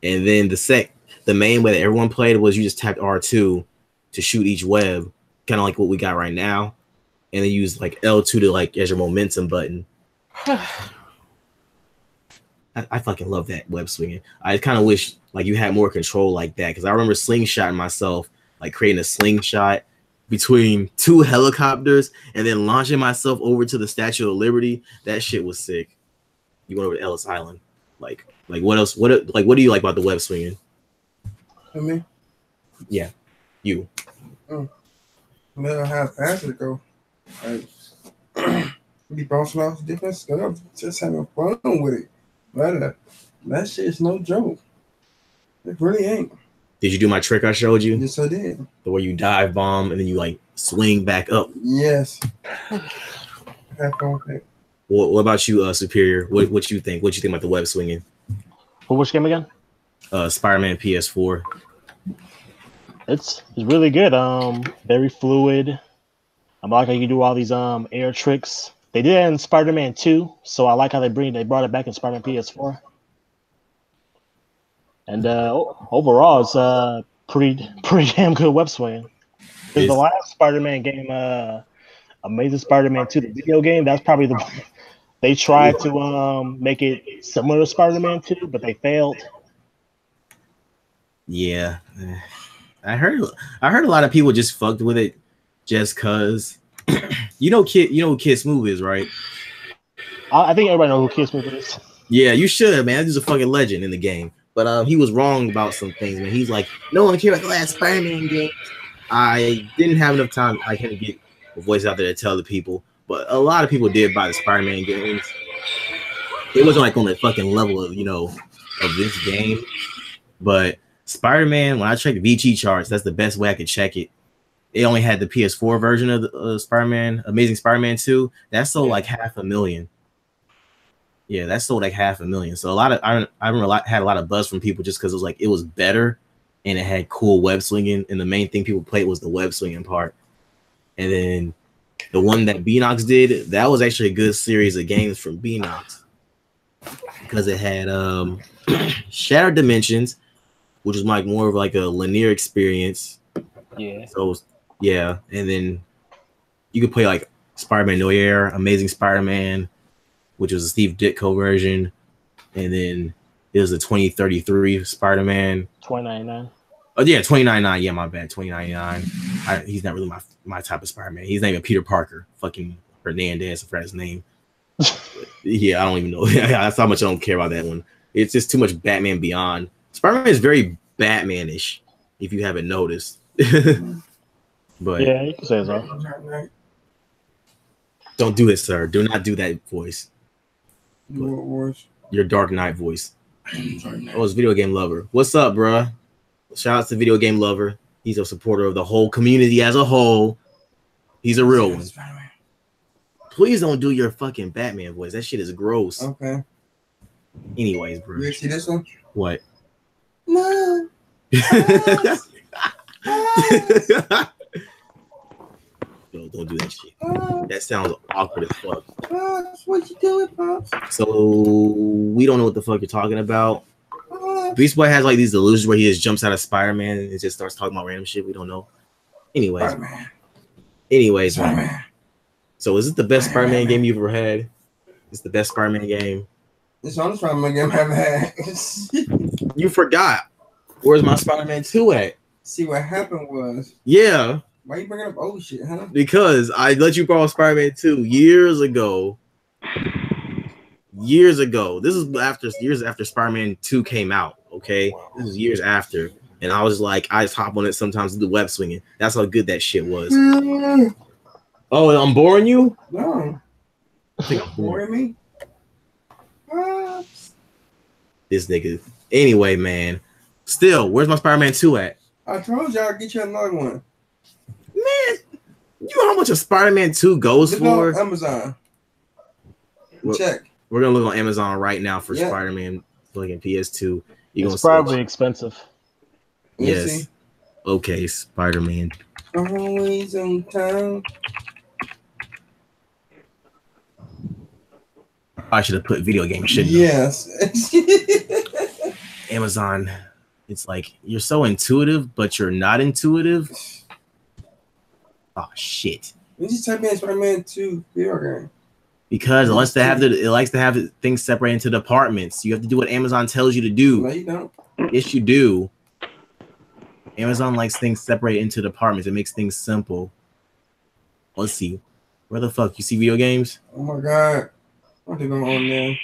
And then the main way that everyone played was you just tapped R2 to shoot each web, kind of like what we got right now. And then use like L2 to like as your momentum button. I fucking love that web swinging. I kind of wish like you had more control like that, because I remember slingshotting myself, like creating a slingshot between two helicopters and then launching myself over to the Statue of Liberty. That shit was sick. you went over to Ellis Island. Like what else? What do you like about the web swinging? I mean, Yeah, you. Let how fast it go. Like, be bouncing off different stuff, just having fun with it. But that shit is no joke. It really ain't. Did you do my trick I showed you? Yes, I did. The where you dive bomb and then you like swing back up. Yes. Have fun with it. What about you, Superior? What you think? What you think about the web swinging? For which game again? Spider-Man PS4. It's really good. Very fluid. I like how you can do all these air tricks. They did it in Spider-Man 2, so I like how they brought it back in Spider-Man PS4. And overall, it's pretty damn good web swinging. Because the last Spider-Man game, Amazing Spider-Man 2, the video game, that's probably the they tried to make it similar to Spider-Man 2, but they failed. Yeah, I heard a lot of people just fucked with it just cause you know who Kid Smooth is, right? I think everybody knows who Kid Smooth is. Yeah, you should, man. He's a fucking legend in the game. But he was wrong about some things, man. He's like, no one cared about the last Spider-Man game. I didn't have enough time. I couldn't get a voice out there to tell the people, but a lot of people did buy the Spider-Man games. It wasn't like on the fucking level of of this game, but Spider-Man. When I checked the VG charts, that's the best way I could check it. It only had the PS4 version of the Spider-Man, Amazing Spider-Man 2. That sold like 500,000. Yeah, that sold like 500,000. So I had a lot of buzz from people just because it was better and it had cool web swinging. And the main thing people played was the web swinging part. And then the one that Beanox did, that was actually a good series of games from Beanox because it had Shattered Dimensions, which is like more of like a linear experience. Yeah. So yeah, and then you could play like Spider-Man Noir, Amazing Spider-Man, which was a Steve Ditko version, and then it was the 2033 Spider-Man. 2099. Oh yeah, 2099. Yeah, my bad. 2099. He's not really my type of Spider-Man. He's not even Peter Parker. Fucking Hernandez, I forgot his name. Yeah, I don't even know. That's how much I don't care about that one. It's just too much Batman Beyond. Spider-Man is very Batman-ish, if you haven't noticed. But yeah, you can say so. Don't do it, sir. Do not do that voice. What voice? Your Dark Knight voice. Oh, it's Video Game Lover. What's up, bruh? Shout out to Video Game Lover. He's a supporter of the whole community as a whole. He's a real one. Please don't do your fucking Batman voice. That shit is gross. Okay. Anyways, bro. You see this one? What? No. Yo, don't do that shit. That sounds awkward as fuck. What you doing, Pops? So we don't know what the fuck you're talking about. Beast Boy has like these delusions where he just jumps out of Spider-Man and just starts talking about random shit we don't know. Anyways, man. So is it the best Spider-Man game you've ever had? It's the best Spider-Man game. It's the only Spider-Man game I've ever had. You forgot. Where's my Spider-Man 2 at? See, what happened was... Yeah. Why you bringing up old shit, huh? Because I let you borrow Spider-Man 2 years ago. This is years after Spider-Man 2 came out, okay? This is years after. And I was like, I just hop on it sometimes to do web swinging. That's how good that shit was. Oh, I'm boring you? No. I think I'm Boring me? This nigga. Anyway, man. Still, where's my Spider-Man 2 at? I told y'all get you another one. Man, you know how much a Spider-Man 2 goes for? On Amazon. Check. We're gonna look on Amazon right now for Spider-Man fucking PS2. It's probably expensive. Yes. Okay, Spider-Man. Always on time. I should have put video game shit. Yes. Amazon. It's like you're so intuitive, but you're not intuitive. Oh shit. We just type in Spider-Man 2 video game. Because it likes to have things separated into departments. You have to do what Amazon tells you to do. No, you don't. Yes, you do. Amazon likes things separated into departments. It makes things simple. Let's see. Where the fuck? You see video games? Oh my god. What they going on there?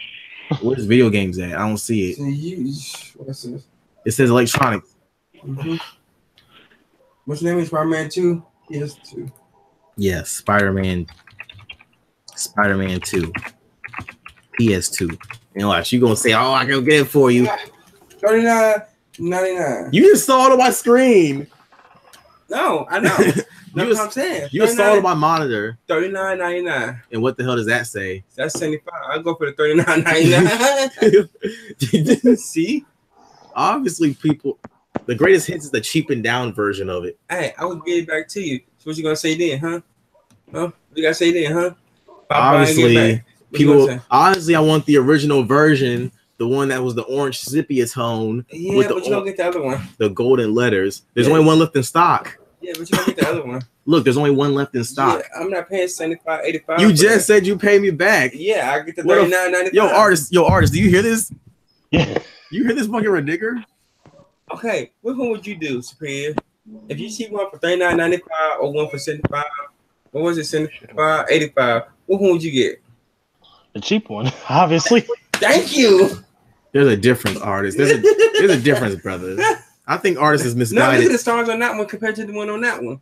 Where's video games at? I don't see it. What's this? It says electronics. Mm-hmm. What's the name of Spider-Man 2? PS2. Yes, Spider-Man 2. PS2. And watch, you gonna say, "Oh, I can get it for you." $39.99. You just saw it on my screen. No, I know. That's what I'm saying. You just saw it on my monitor. $39.99. And what the hell does that say? That's $75. I'll go for the $39.99. See? Obviously, people, the greatest hits is the cheapened down version of it. Hey, I will get it back to you. So what you gonna say then, huh? Huh? You gotta say then, huh? Honestly, I want the original version, the one that was the orange sepia tone. Yeah, with but you don't get the other one. The golden letters. There's only one left in stock. Yeah, but you don't get the other one. Look, there's only one left in stock. Yeah, I'm not paying $75, $85. You just said you pay me back. Yeah, I get the $39.95. Yo, artist, do you hear this? Yeah. You hear this fucking nigger? Okay, which one would you do, Superior? If you see one for $39.95 or one for $75, what was it, $75, $85? What one would you get? The cheap one, obviously. Thank you. There's a difference, artist. There's a difference, brother. I think artist is misguided. No, look at the stars on that one compared to the one on that one.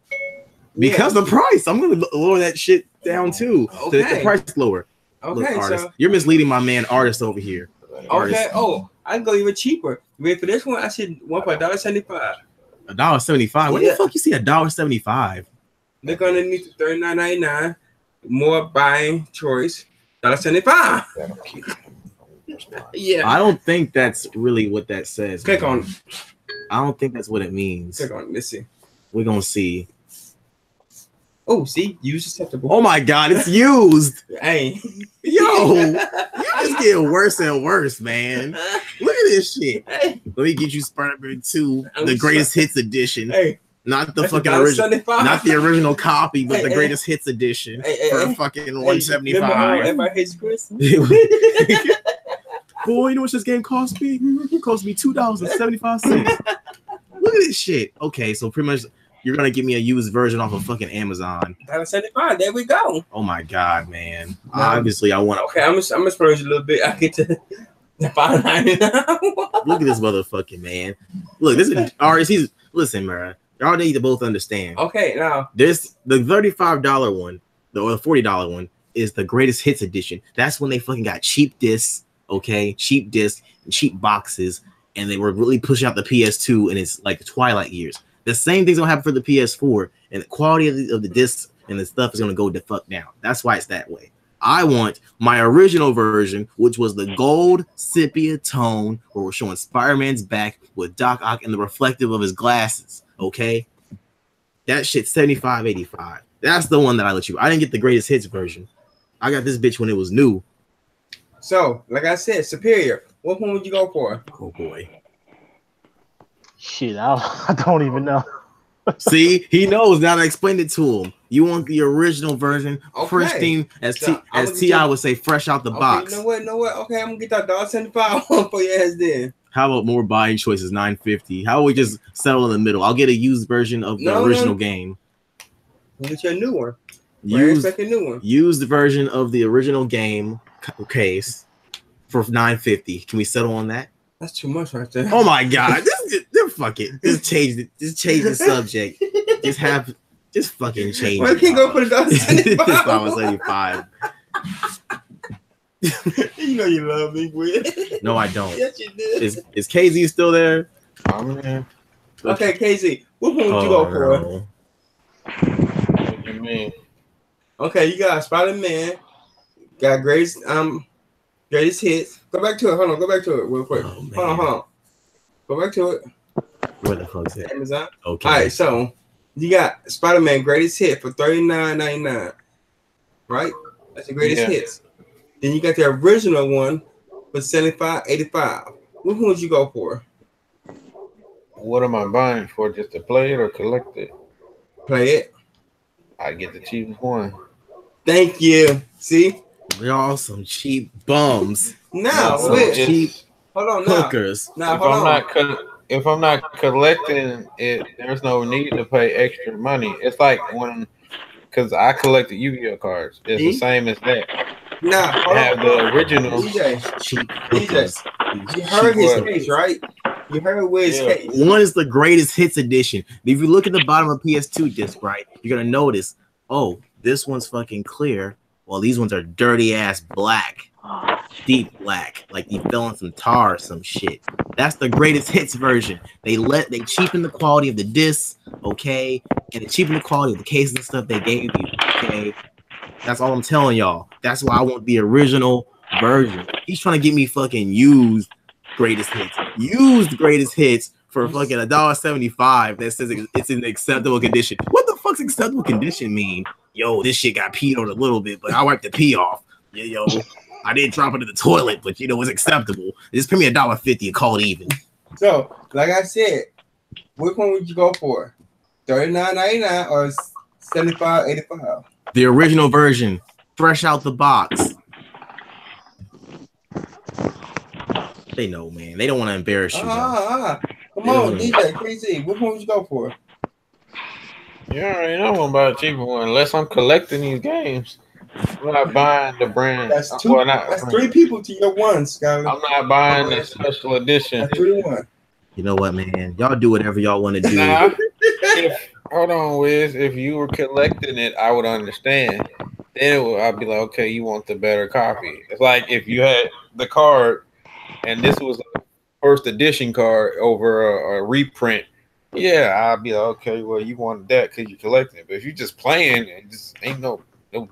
Because the price. I'm gonna lower that shit down too. Okay. The price is lower. Okay, look, artist, so you're misleading my man, artist over here. Artist. Okay. Oh, I can go even cheaper. Wait for this one. I said one for $1.75. $1.75. Where the fuck you see $1.75? They're gonna need the $39.99. More buying choice. $1.75. Yeah. I don't think that's really what that says. Click on. I don't think that's what it means. Click on. Let's see. We're gonna see. Oh, see, used acceptable. Oh my god, it's used. Hey, yo, you're just getting worse and worse, man. Look at this shit. Hey. Let me get you Spider-Man 2, the greatest hits edition. Hey, not the fucking original, not the original copy, but the greatest hits edition for fucking $175. Everybody hates Chris. Boy, you know what this game cost me? It cost me $2.75. Look at this shit. Okay, so pretty much you're gonna give me a used version off of fucking Amazon. $1.75. There we go. Oh my god, man. Obviously, I want to. Okay, I'm gonna splurge a little bit. I get to $5.99. Look at this motherfucking man. Look, this is artist. Listen, man. Y'all need to both understand. Okay, now the $35 one, or the $40 one, is the greatest hits edition. That's when they fucking got cheap discs, okay, cheap discs and cheap boxes, and they were really pushing out the PS2, and it's like the Twilight years. The same thing's gonna happen for the PS4, and the quality of the discs and the stuff is gonna go the fuck down. That's why it's that way. I want my original version, which was the gold sepia tone, where we're showing Spider-Man's back with Doc Ock and the reflective of his glasses. Okay, that shit $75.85. That's the one that I let you. I didn't get the greatest hits version. I got this bitch when it was new. So, like I said, Superior. What one would you go for? Oh boy. Shit, I don't even know. See, he knows now. I explained it to him. You want the original version, pristine, as T.I. would say, fresh out the box. You know what? Okay, I'm gonna get that $1.75 one for your ass then. How about more buying choices? $9.50. How about we just settle in the middle? I'll get a used version of the original game. We'll get you a new one. Used version of the original game case for $9.50. Can we settle on that? That's too much right there. Oh my god! Fuck it. Just change it. Just change the subject. Just fucking change. Why can't go for the $1.75? You know you love me, Will. No, I don't. Yes, you did. Is KZ still there? I'm there. Okay, KZ, what one would you go for? No. What do you mean? Okay, you got Spider-Man. Got greatest hits. Go back to it. Hold on. Go back to it real quick. Hold on. Go back to it. Where the fuck's it? Amazon. Okay. All right, so you got Spider-Man greatest hit for $39.99. Right? That's the greatest hits. Then you got the original one for $75.85. Which one would you go for? What am I buying for? Just to play it or collect it? Play it. I get the cheapest one. Thank you. See? Y'all some cheap bums. Cheap hookers. If I'm not collecting it, there's no need to pay extra money. It's like because I collected Yu-Gi-Oh cards. It's the same as that. Nah, hold have on. the original. DJ, you heard his case, right? You heard Wiz case. One is the greatest hits edition. If you look at the bottom of PS2 disc, right, you're gonna notice, oh, this one's fucking clear. Well, these ones are dirty ass black, deep black, like you fell in some tar or some shit. That's the greatest hits version. They cheapen the quality of the discs, okay, and they cheapen the quality of the cases and stuff they gave you, okay. That's all I'm telling y'all. That's why I want the original version. He's trying to get me fucking used greatest hits. Used greatest hits for fucking $1.75 that says it's in acceptable condition. What the fuck's acceptable condition mean? Yo, this shit got peed on a little bit, but I wiped the pee off. Yeah, yo, I didn't drop it in the toilet, but you know, it's acceptable. Just pay me $1.50 and call it even. So, like I said, which one would you go for? $39.99 or $75.85? The original version, fresh out the box. They know, man. They don't want to embarrass you. Come on, DJ, crazy. Which one would you go for? You already know I'm gonna buy a cheaper one, unless I'm collecting these games. I'm not buying the brand. That's two. Well, that's three people to your one, Skyler. I'm not buying the special edition. That's 3 to 1. You know what, man? Y'all do whatever y'all want to do. Nah, hold on, Wiz. If you were collecting it, I would understand. Then I'd be like, okay, you want the better copy. It's like if you had the card and this was a first edition card over a reprint. Yeah, I'd be like, okay, well, you wanted that because you're collecting it. But if you're just playing and just ain't no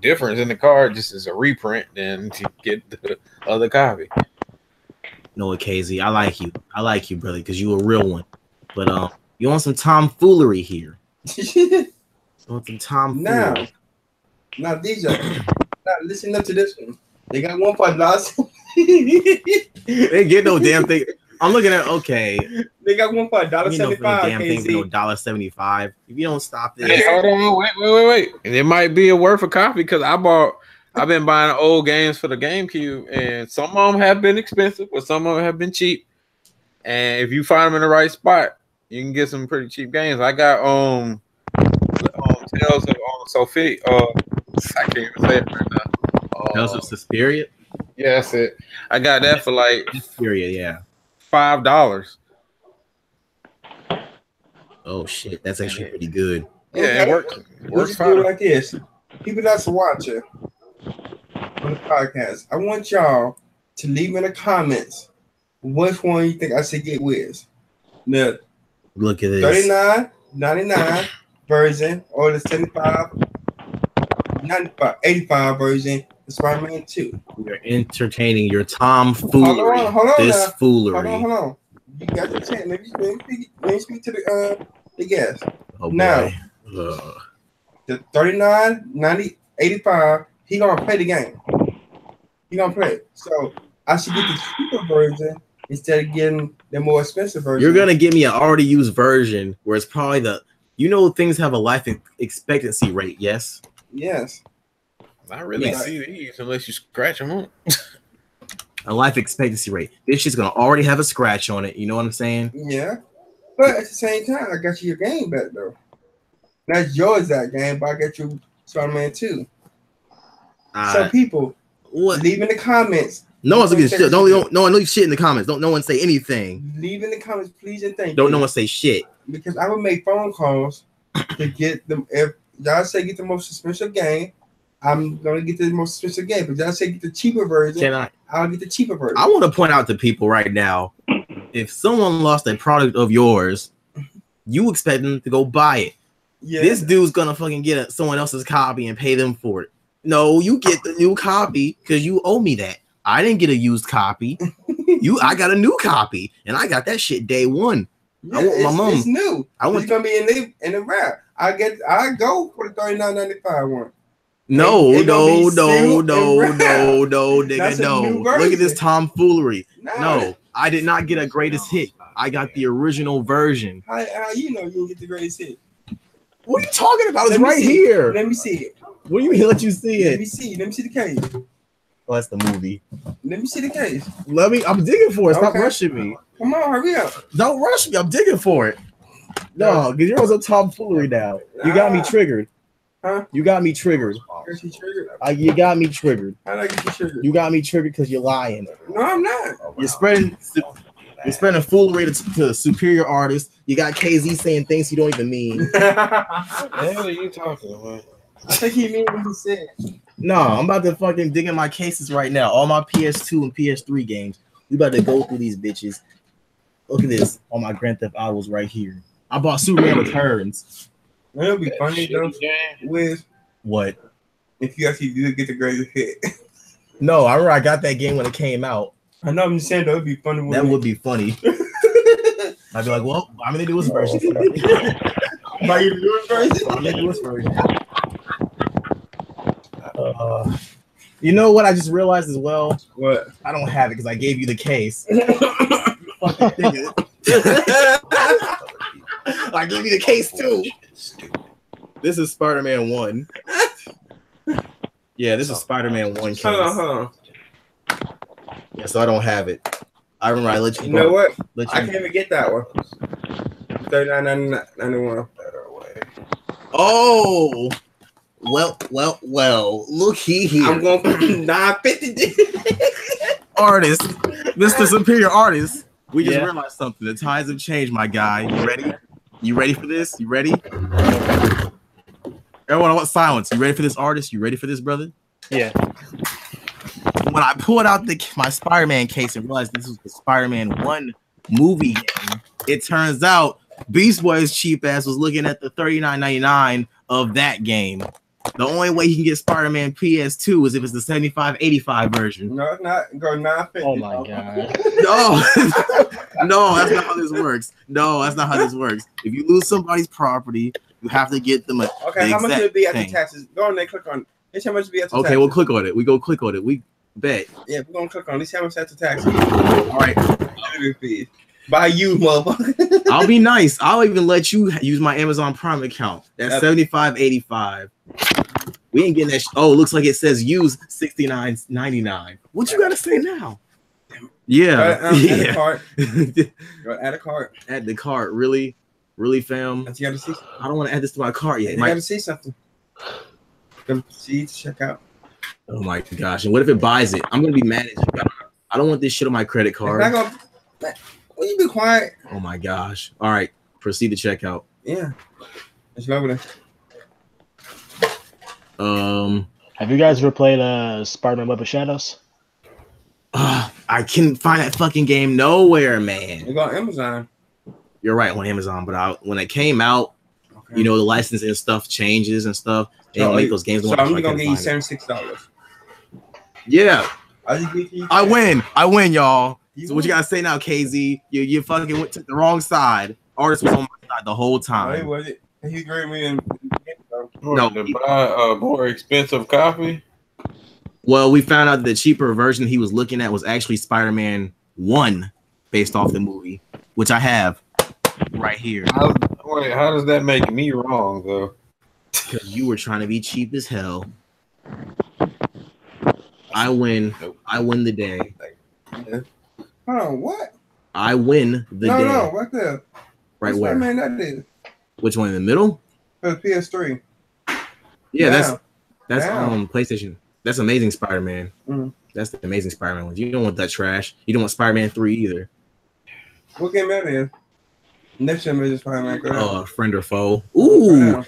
difference in the card, just as a reprint, then to get the other copy. No, KZ, I like you, brother, because you a real one. But you want some tomfoolery here? You want some tomfoolery? Now, DJ, now listen up to this one. They got one for $1. They get no damn thing. I'm looking at They got one for $1.75. Damn thing for no $1.75. If you don't stop this, hey, hold on, wait. And it might be a worth a copy because I've been buying old games for the GameCube, and some of them have been expensive, but some of them have been cheap. And if you find them in the right spot, you can get some pretty cheap games. I got Tales of Sophie. I can't even say it right now. Tales of Suspiria. Yeah, that's it. I got that for like Suspiria, yeah. $5. Oh shit, that's actually pretty good. Yeah, okay. It works. Let's do it like this. People that's watching on the podcast, I want y'all to leave in the comments which one you think I should get with. The look at this $39.99 version or the $75.85 version. Spider-Man 2. You're entertaining your tomfoolery. Hold on this now. foolery. Hold on. You got the chance. Let me speak to the guest. Oh, now, the $39.85, he gonna play the game. He gonna play it. So I should get the cheaper version instead of getting the more expensive version. You're gonna give me an already used version where it's probably things have a life expectancy rate. Yes. Yes. Not really CDs unless you scratch them up. A life expectancy rate. This shit's gonna already have a scratch on it. You know what I'm saying? Yeah. But at the same time, I got you your game back though. That's your exact game, but I got you Spider-Man 2. So people, leave in the comments. No one's looking at shit. No one leave shit in the comments. Don't no one say anything. Leave in the comments, please and thank you. Don't no one say shit. Because I would make phone calls to get them. If y'all say get the most expensive game, I'm gonna get the most expensive game. But y'all say get the cheaper version, I'll get the cheaper version. I want to point out to people right now, if someone lost a product of yours, you expect them to go buy it. Yeah. This dude's gonna fucking get someone else's copy and pay them for it. No, you get the new copy because you owe me that. I didn't get a used copy. I got a new copy, and I got that shit day one. Yeah, I want my mom. It's new. It's gonna be in the wrap. I go for the $39.95 one. No, nigga, no. Look at this tomfoolery. No, I did not get a greatest hit. I got the original version. How you know you didn't get the greatest hit? What are you talking about? It's right here. Let me see it. What do you mean? Let you see it? Let me see the case. Oh, that's the movie. Let me see the case. I'm digging for it. Stop rushing me. Come on, hurry up. Don't rush me. I'm digging for it. No, because you're on some tomfoolery now. You got me triggered. Huh? You got me triggered. get you triggered? You got me triggered. How did I get you triggered? You got me triggered because you're lying. No, I'm not. You're spreading foolery to superior artists. You got KZ saying things you don't even mean. What the hell are you talking about? I think he mean what he said. No, I'm about to fucking dig in my cases right now. All my PS2 and PS3 games. We about to go through these bitches. Look at this. All my Grand Theft Autos right here. I bought Superman Returns. It'll be funny though. Wiz, What? if you actually do get the greatest hit. No, I remember I got that game when it came out. I know I'm just saying though, it'd be funny. That would be funny. I'd be like, well, I'm gonna do this version. Buy you the newest version? I'm gonna do this version. You know what I just realized as well? What? I don't have it because I gave you the case. I gave you the case too. This is Spider-Man 1. Yeah, this is Spider-Man 1 case. Yeah, so I don't have it. I remember I let you You know what? let I you. can't even get that one. $39.91. Oh, well. Look here, I'm going for $9.50. artist, Mr. Superior Artist. We just Yeah. realized something. The times have changed, my guy. You ready? You ready for this? You ready? Everyone, I want silence. You ready for this, artist? You ready for this, brother? Yeah. When I pulled out my Spider-Man case and realized this was the Spider-Man 1 movie game, it turns out Beast Boy's cheap ass was looking at the $39.99 of that game. The only way he can get Spider-Man PS2 is if it's the 75/85 version. No, it's not. Go $9.50. Oh my god. No, no, that's not how this works. No, that's not how this works. If you lose somebody's property, you have to get them Okay, how much would it be after thing. taxes? Go on there, click on. Let's see how much it be after Okay, taxes. we'll click on it. We go click on it. We bet. Yeah, we're gonna click on. Let's see how much after taxes. All right. By you, motherfucker. I'll be nice. I'll even let you use my Amazon Prime account. That's $75.85. We ain't getting that. Oh, it looks like it says use $69.99. What you gotta say now? Yeah, Add a yeah. cart. Go add a cart. Add the cart. Really, fam. You gotta see. I don't want to add this to my cart yet. You gotta see something. Go see to check out. Oh my gosh! And what if it buys it? I'm gonna be mad at you. I don't want this shit on my credit card. It's not gonna, will you be quiet? Oh my gosh! All right, proceed to checkout. Yeah. It's lovely. Have you guys ever played Spider-Man Web of Shadows? I couldn't find that fucking game nowhere, man. You go on Amazon. You're right on Amazon, but when it came out, Okay. you know, the license and stuff changes and stuff. They don't make those games. So I'm gonna give you $76. Yeah, I'll just give you. I win, y'all. So what you gotta say now, KZ? You fucking went to the wrong side. Artist was on my side the whole Oh, he time. was it. He agreed with me. And No. To buy a more expensive copy. Well, we found out the cheaper version he was looking at was actually Spider-Man 1, based off the movie, which I have right here. How does that make me wrong though? Because you were trying to be cheap as hell. I win. I win the day. hold on, what? I win the day. No, right there. Right where? Man, that is Which one in the middle? for the PS3. Yeah, Down. that's Down. PlayStation. That's Amazing Spider-Man. Mhm. That's the Amazing Spider-Man one. You don't want that trash. You don't want Spider-Man 3 either. What game that is? Next generation Spider-Man. Go ahead. Friend or foe. Go Ooh, down.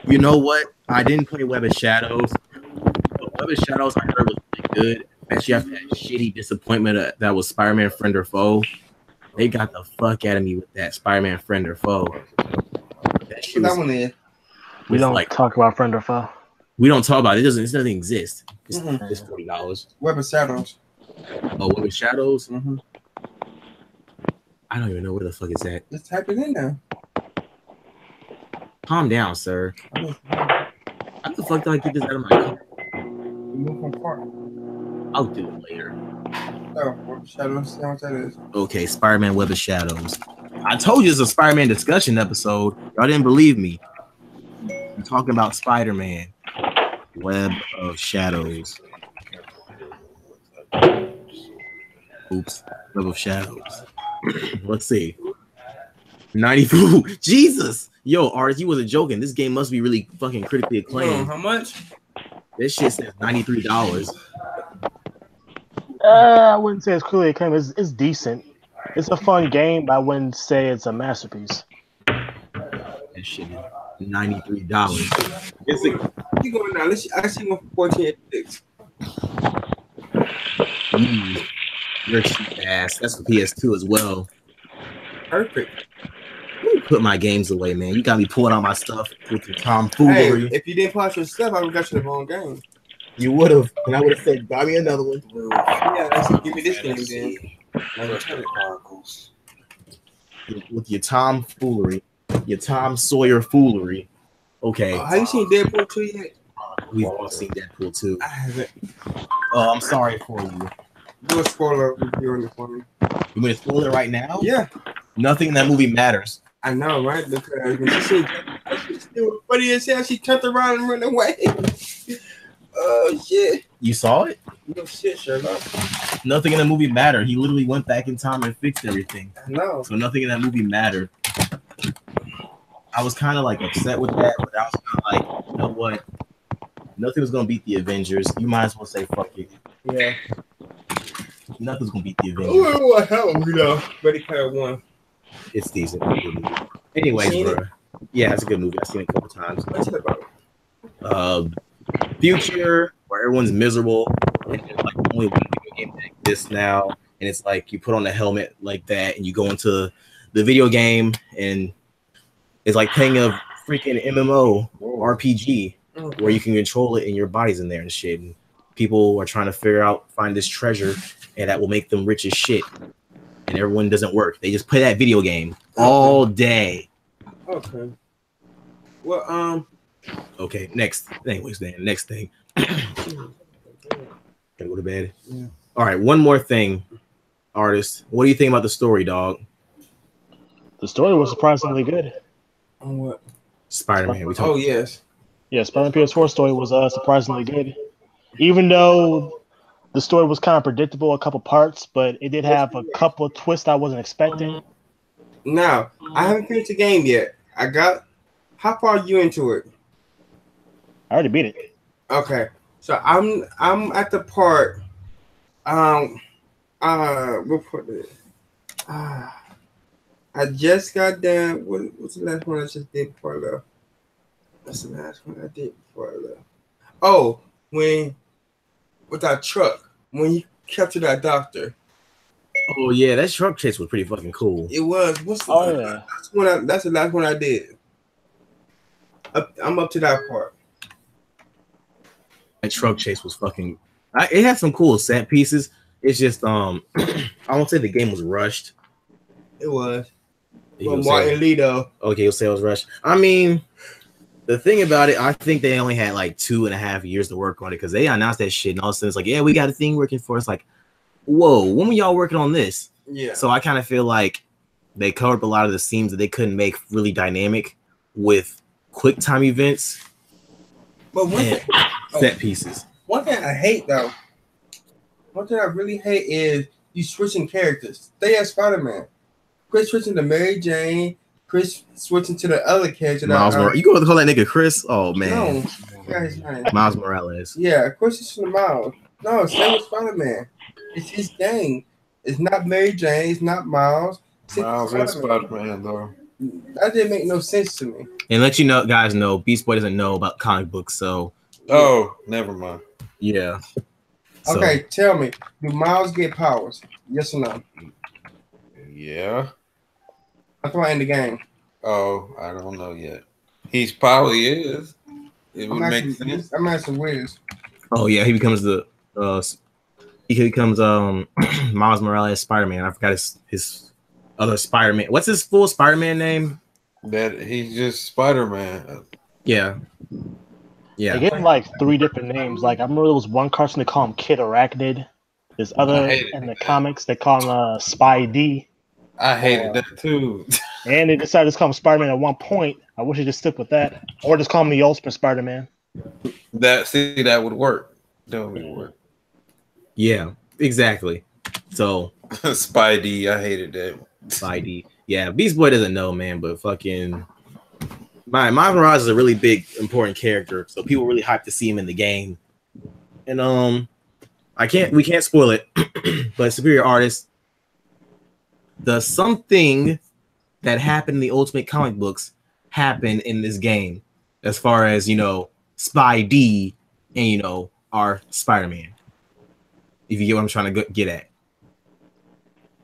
you know what? I didn't play Web of Shadows. But Web of Shadows I heard was really good. Especially after that shitty disappointment that was Spider-Man Friend or Foe. They got the fuck out of me with that Spider-Man Friend or Foe. That shit What that was, one is? We don't like, talk about friend or foe. we don't talk about it. It doesn't exist. It's, Mhm. it's $40. Web of Shadows. Oh, Web of Shadows? Mm-hmm. I don't even know where the fuck it's at. Just type it in there. Calm down, sir. I mean, How the fuck do I get this out of my car? remove from cart. I'll do it later. Oh, Web of Shadows. See how much that is. Okay, Spider-Man Web of Shadows. I told you it's a Spider-Man discussion episode. Y'all didn't believe me. I'm talking about Spider-Man Web of Shadows. Oops. Web of Shadows. Let's see. 94. Jesus! Yo, Art, you wasn't joking. This game must be really fucking critically acclaimed. How much? This shit says $93. I wouldn't say it's clearly acclaimed. It's decent. It's a fun game, but I wouldn't say it's a masterpiece. That shit is $93. It's a, You going now? I see one for 14.86. you're a cheap ass. That's for PS2 as well. Perfect. Let me put my games away, man. You got me pulling out my stuff with your tomfoolery. Hey, if you didn't pause your stuff, I would have got you the wrong game. You would have, and I would have said, buy me another one. Yeah, let's give me this game then. Chronicles. With your tomfoolery, your Tom Sawyer foolery. Okay, Have you seen Deadpool 2 yet? we've all seen Deadpool 2. I haven't. Oh, I'm sorry for you. Do a spoiler review on the phone. You want to spoil it right now? Yeah, Nothing in that movie matters. I know, right? Because when she said it was funny as hell, she turned around and ran away. Oh shit! You saw it? No shit, Sherlock. Nothing in the movie mattered. He literally went back in time and fixed everything. I know. So nothing in that movie mattered. I was kind of like upset with that, but I was kind of like, you know what? Nothing was gonna beat the Avengers. You might as well say fuck it. Yeah. Nothing's gonna beat the Avengers. Oh, what hell, you know? Ready Player One. It's decent. It's a good movie. Anyways, Seen bro. Yeah, it's a good movie. I've seen it a couple times. What's it about? Future where everyone's miserable and there's like only one video game that exists now, and it's like you put on a helmet like that and you go into the video game and it's like playing a freaking MMO RPG where you can control it and your body's in there and shit. And people are trying to find this treasure, and that will make them rich as shit. And everyone doesn't work. They just play that video game all day. Okay. Well, Okay, next. Anyways, then next thing. Gotta go to bed. Yeah. All right, one more thing, artist. What do you think about the story, dog? The story was surprisingly good. on what? Spider-Man. We Oh talked. yes. Yeah, Spider-Man PS4 story was surprisingly good. Even though the story was kind of predictable, a couple parts, but it did have a couple of twists I wasn't expecting. Now I haven't finished the game yet. How far are you into it? I already beat it. Okay, so I'm at the part. We'll put it. I just got done. What's the last one I just did before I left? What's the last one I did before I left? Oh, with that truck, when he captured that doctor. Oh yeah, that truck chase was pretty fucking cool. It was. What's the Yeah. That's the last one I did. I'm up to that part. That truck chase was fucking. It had some cool set pieces. It's just I won't say the game was rushed. It was. You'll Well, say- Martin Lee though. Okay, you'll say it was rushed. I mean, the thing about it, I think they only had like 2.5 years to work on it because they announced that shit and all of a sudden it's like, yeah, we got a thing working for us. Like, whoa, when were y'all working on this? Yeah. So I kind of feel like they covered up a lot of the scenes that they couldn't make really dynamic with quick time events But and set pieces. one thing I hate though, one thing I really hate is you switching characters. Stay as Spider-Man. Quit switching to Mary Jane. Chris switching to the other character. You go to call that nigga Chris? Oh man, No, that's his name. Miles Morales. Yeah, Chris is from the Miles. No, stay with Spider-Man. It's his gang. It's not Mary Jane. It's not Miles. It's Miles and Spider-Man, though. That didn't make no sense to me. And let you know, guys know, Beast Boy doesn't know about comic books, so Oh, never mind. yeah. So, Okay, tell me, do Miles get powers? Yes or no? Yeah. That's why in the game. Oh, I don't know yet. He's probably is. It would make sense. I'm asking Wiz. oh yeah, he becomes Miles Morales Spider-Man. I forgot his other Spider-Man. What's his full Spider-Man name? That he's just Spider-Man. Yeah. They Yeah. gave him like 3 different names. Like I remember there was one cartoon they call him Kid Arachnid. There's other I hate it. in the comics they call him Spidey. I hated that too. And they decided to call him Spider-Man at one point. I wish they just stuck with that. Or just call him the Ultimate Spider-Man. That would work. That would work. Yeah, exactly. So Spidey, I hated that. Spidey. Yeah, Beast Boy doesn't know, man, but fucking Miles Morales is a really big, important character. So people really hyped to see him in the game. and we can't spoil it, but Superior Artist, the something that happened in the Ultimate comic books happened in this game, as far as Spidey and our Spider-Man. If you get what I'm trying to get at.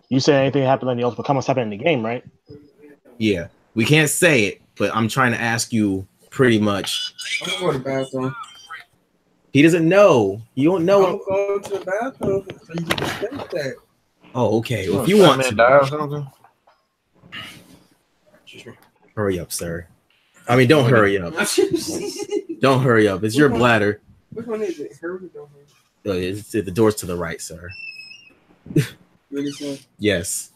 You said anything happened in the Ultimate Comics happened in the game, right? Yeah, we can't say it, but I'm trying to ask you pretty much. I'm going to the bathroom. He doesn't know. You don't know. I'm going to the bathroom so you can think that. Oh, okay. Well, if you want to die or something. hurry up, sir. I mean, don't hurry up. Don't hurry up. It's your bladder. Which one is it? Hurry or don't hurry? It's the door's to the right, sir. Really, sir? Yes.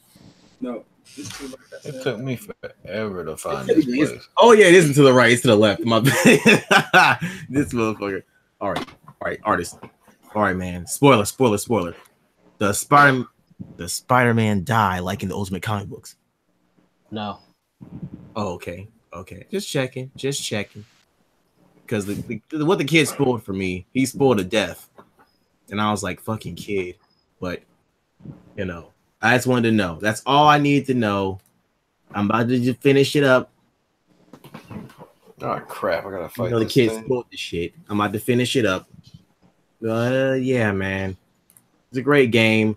No. It took me forever to find this place. Oh yeah, it isn't to the right. It's to the left. My bad. This motherfucker. All right, artist. All right, man. Spoiler. The Spider-Man die like in the Ultimate comic books. No. Oh, okay. Just checking. Because what the kid spoiled for me, he spoiled to death, and I was like, "Fucking kid," but I just wanted to know. That's all I need to know. I'm about to just finish it up. Oh crap! I gotta fight. The kid spoiled the shit. I'm about to finish it up. Yeah, man, it's a great game.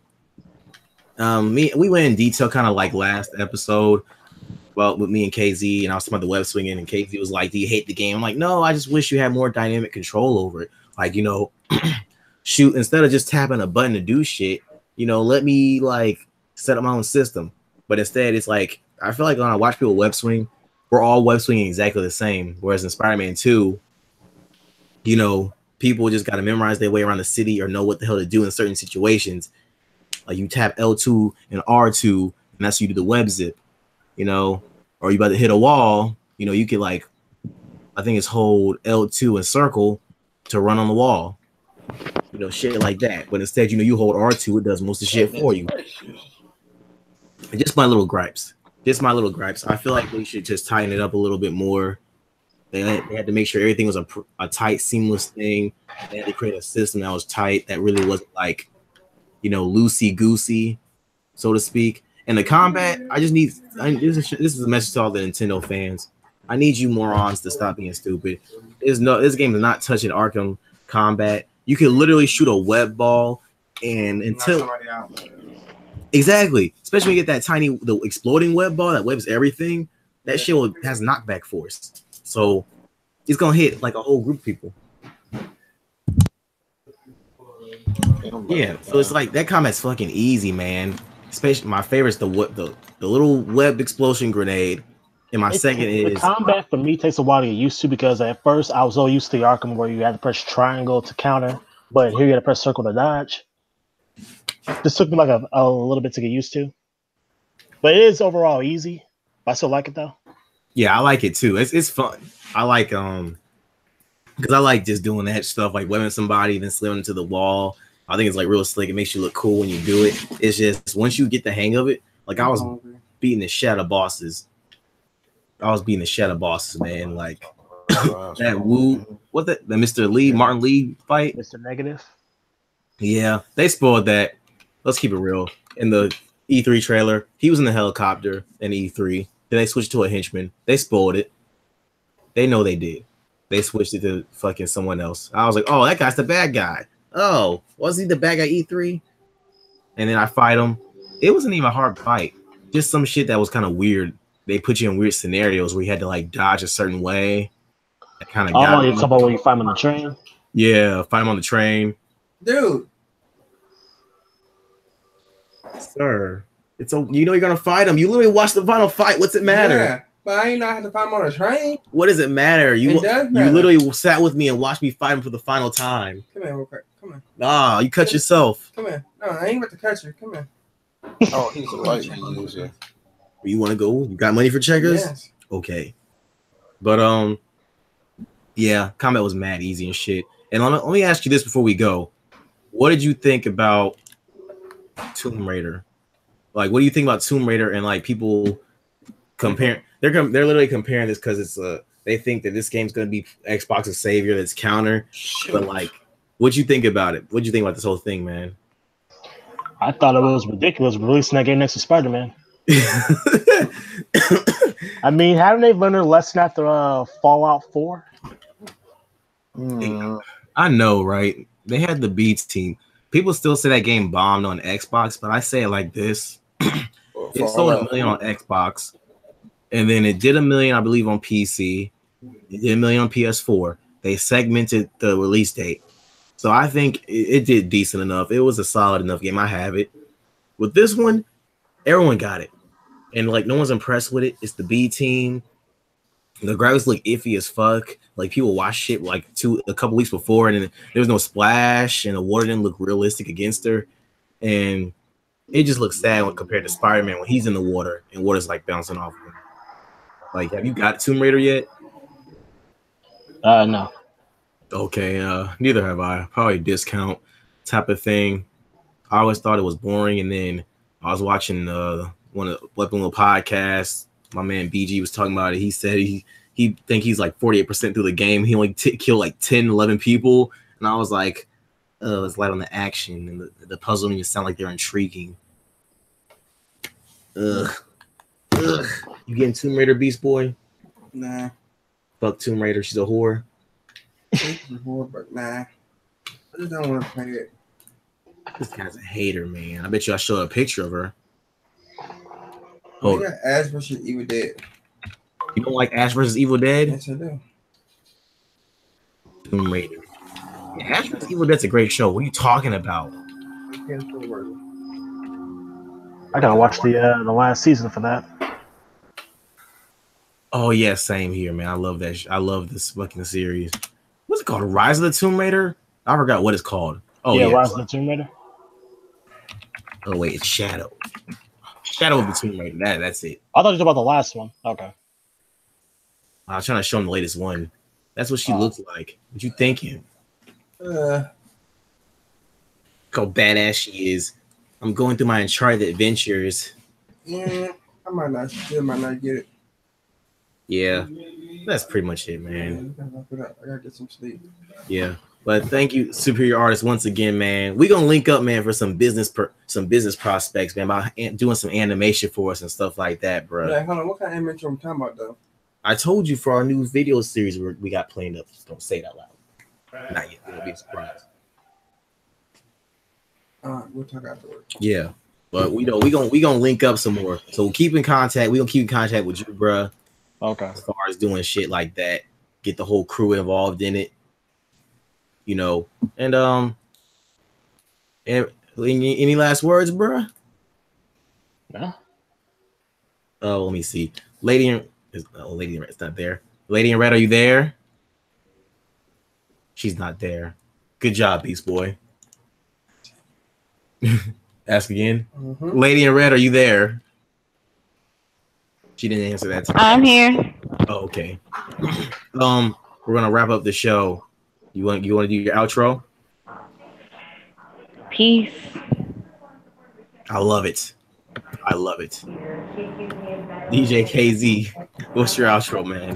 We went in detail, kind of like last episode. Well, with me and KZ, and I was talking about the web swinging, and KZ was like, "Do you hate the game?" I'm like, "No, I just wish you had more dynamic control over it. Like, shoot, instead of just tapping a button to do shit, let me like set up my own system." But instead, it's like I feel like when I watch people web swing, we're all web swinging exactly the same. Whereas in Spider-Man 2, people just got to memorize their way around the city or know what the hell to do in certain situations. Like you tap L2 and R2, and that's how you do the web zip. Or you about to hit a wall, you could I think it's hold L2 and circle to run on the wall, shit like that. But instead, you hold R2, it does most of the shit for you. And just my little gripes. I feel like they should just tighten it up a little bit more. They had to make sure everything was a tight, seamless thing. They had to create a system that was tight, that really wasn't loosey-goosey, so to speak. And the combat, this is a message to all the Nintendo fans. I need you morons to stop being stupid. This game is not touching Arkham combat. You can literally shoot a web ball and until exactly, especially when you get the exploding web ball that webs everything. That shit has knockback force, so it's gonna hit like a whole group of people. Yeah, so it's like that combat's fucking easy, man. Especially my favorite is the little web explosion grenade, and my second is the combat for me takes a while to get used to because at first I was so used to the Arkham where you had to press triangle to counter, but here you got to press circle to dodge. This took me like a little bit to get used to, but it is overall easy. I still like it though. Yeah, I like it too. It's fun. I like because I like just doing that stuff, like webbing somebody, then slamming into the wall. I think it's like real slick. It makes you look cool when you do it. It's just once you get the hang of it, like I was beating the shit out of bosses. Man. Like that the Mr. Lee, Martin Lee fight. Mr. Negative. Yeah, they spoiled that. Let's keep it real. In the E3 trailer, he was in the helicopter in E3. Then they switched to a henchman. They spoiled it. They know they did. They switched it to fucking someone else. I was like, oh, that guy's the bad guy. Oh, was he the bad guy E3? And then I fight him. It wasn't even a hard fight. Just some shit that was kind of weird. They put you in weird scenarios where you had to like dodge a certain way. That kind of you're talking about when you fight him on the train? Yeah, fight him on the train. Dude. Sir, you're gonna fight him. You literally watched the final fight. What's it matter? Yeah, but I ain't not have to fight him on a train. What does it matter? You matter. literally sat with me and watched me fight him for the final time. Come here, real quick. Come on. Ah, you cut yourself. Come here. No, I ain't about to cut you. Come here. Oh, he's a light user. You want to go? You got money for checkers? Yes. Okay. But yeah, combat was mad easy and shit. And let me ask you this before we go: what did you think about Tomb Raider? Like, what do you think about Tomb Raider and like people compare? They're literally comparing this because it's they think that this game's gonna be Xbox's savior, that's counter. But like, What'd you think about it? What'd you think about this whole thing, man? I thought it was ridiculous releasing that game next to Spider-Man. I mean, haven't they learned their lesson after Fallout 4? I know, right? They had the B team. People still say that game bombed on Xbox, but I say it like this. It sold 1 million on Xbox, and then it did 1 million, I believe, on PC. It did 1 million on PS4. They segmented the release date. So I think it did decent enough. It was a solid enough game. I have it. With this one, everyone got it. And like no one's impressed with it. It's the B team. The graphics look iffy as fuck. Like people watched it like a couple weeks before, and there was no splash, and the water didn't look realistic against her. And it just looks sad when compared to Spider-Man when he's in the water and water's like bouncing off of him. Like, have you got Tomb Raider yet? No. Okay, neither have I. Probably discount type of thing. I always thought it was boring, and then I was watching one of the little podcasts. My man BG was talking about it. He said he think he's like 48% through the game. He only killed like 10, 11 people, and I was like, it's light on the action, and the puzzle didn't sound like they're intriguing. Ugh. You getting Tomb Raider, Beast Boy? Nah. Fuck Tomb Raider. She's a whore. She's a whore, but nah. I just don't want to play it. This guy's a hater, man. I bet you I showed a picture of her. Oh, yeah, Ash vs. Evil Dead. You don't like Ash vs. Evil Dead? Yes, I do. Tomb Raider. Yeah, Ash vs. Evil Dead's a great show. What are you talking about? I gotta watch the last season for that. Oh yeah, same here, man. I love that. I love this fucking series. What's it called? Rise of the Tomb Raider? I forgot what it's called. Oh yeah, Rise of the Tomb Raider. Oh wait, it's Shadow. Shadow of the Tomb Raider. That's it. I thought you were about the last one. Okay. I was trying to show him the latest one. That's what she looks like. What you thinking? Look how badass she is. I'm going through my Uncharted adventures. Yeah, I might not get it. Yeah, that's pretty much it, man. I gotta get some sleep. Yeah, but thank you, Superior Artist, once again, man. We gonna link up, man, for some business prospects, man, about doing some animation for us and stuff like that, bro. Yeah, hold on. What kind of animation I'm talking about, though? I told you for our new video series we got planned up. Just don't say it out loud. Not yet. It'll be a surprise. We'll talk afterwards. Yeah, but we gonna link up some more. So keep in contact. We gonna keep in contact with you, bro. Okay. As far as doing shit like that, get the whole crew involved in it. You know, and any last words, bro? No. Oh, let me see. Lady in Red's not there. Lady in Red, are you there? She's not there. Good job, Beast Boy. Ask again. Mm-hmm. Lady in Red, are you there? She didn't answer that time. I'm here. Oh, okay. We're gonna wrap up the show. You want to do your outro? Peace. I love it. DJ KZ, what's your outro, man?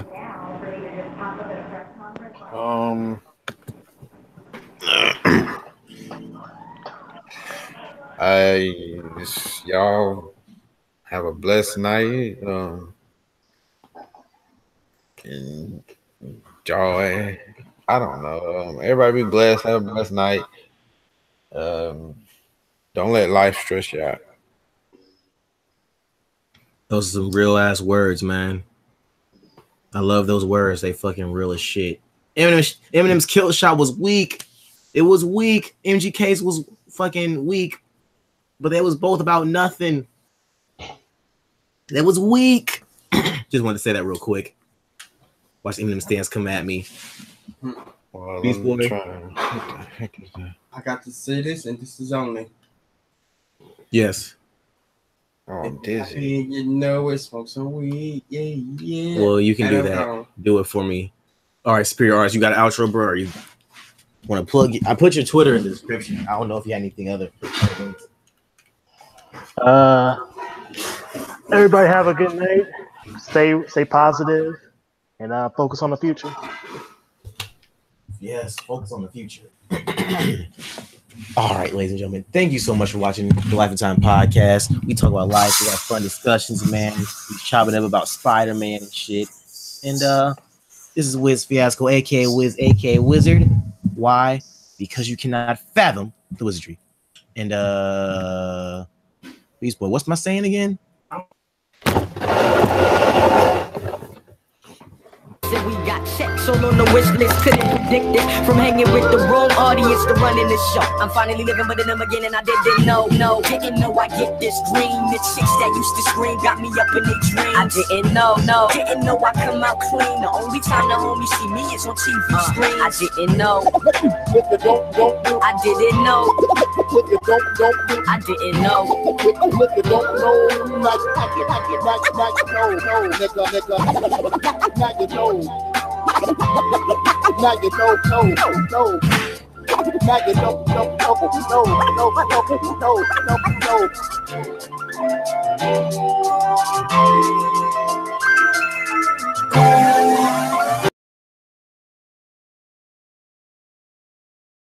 Y'all have a blessed night. Enjoy. I don't know. Everybody be blessed. Have a blessed night. Don't let life stress you out. Those are some real ass words, man. I love those words. They fucking real as shit. Eminem's kill shot was weak. It was weak. MGK's was fucking weak. But they was both about nothing. That was weak. Just wanted to say that real quick. Watch Eminem stance come at me. Well, Beast Boy. what the heck is that? I got to say this, and this is only. Yes. Oh, I'm dizzy. You know it, smoke some weed. Yeah. Well, you can do that. Do it for me. All right, Spirit Arts, you got an outro, bro? Or you want to plug it? I put your Twitter in the description. I don't know if you had anything other. Everybody have a good night. Stay positive and focus on the future. Yes, focus on the future. All right, ladies and gentlemen, thank you so much for watching the Life and Time podcast. We talk about life, we have fun discussions, man. We chop it up about Spider-Man and shit. And this is Wiz Fiasco, aka Wiz, aka Wizard. Why? Because you cannot fathom the wizardry. And Beast Boy, what's my saying again? We got checks all on the wish list, couldn't predict it. From hanging with the wrong audience to running the show. I'm finally living but then again and I didn't know. Didn't know I get this dream. The chicks that used to scream got me up in their dreams. I didn't know, didn't know I come out clean. The only time the homies see me is on TV screen. I didn't know. I didn't know. I didn't know. Now you know. Now you know. Now you know.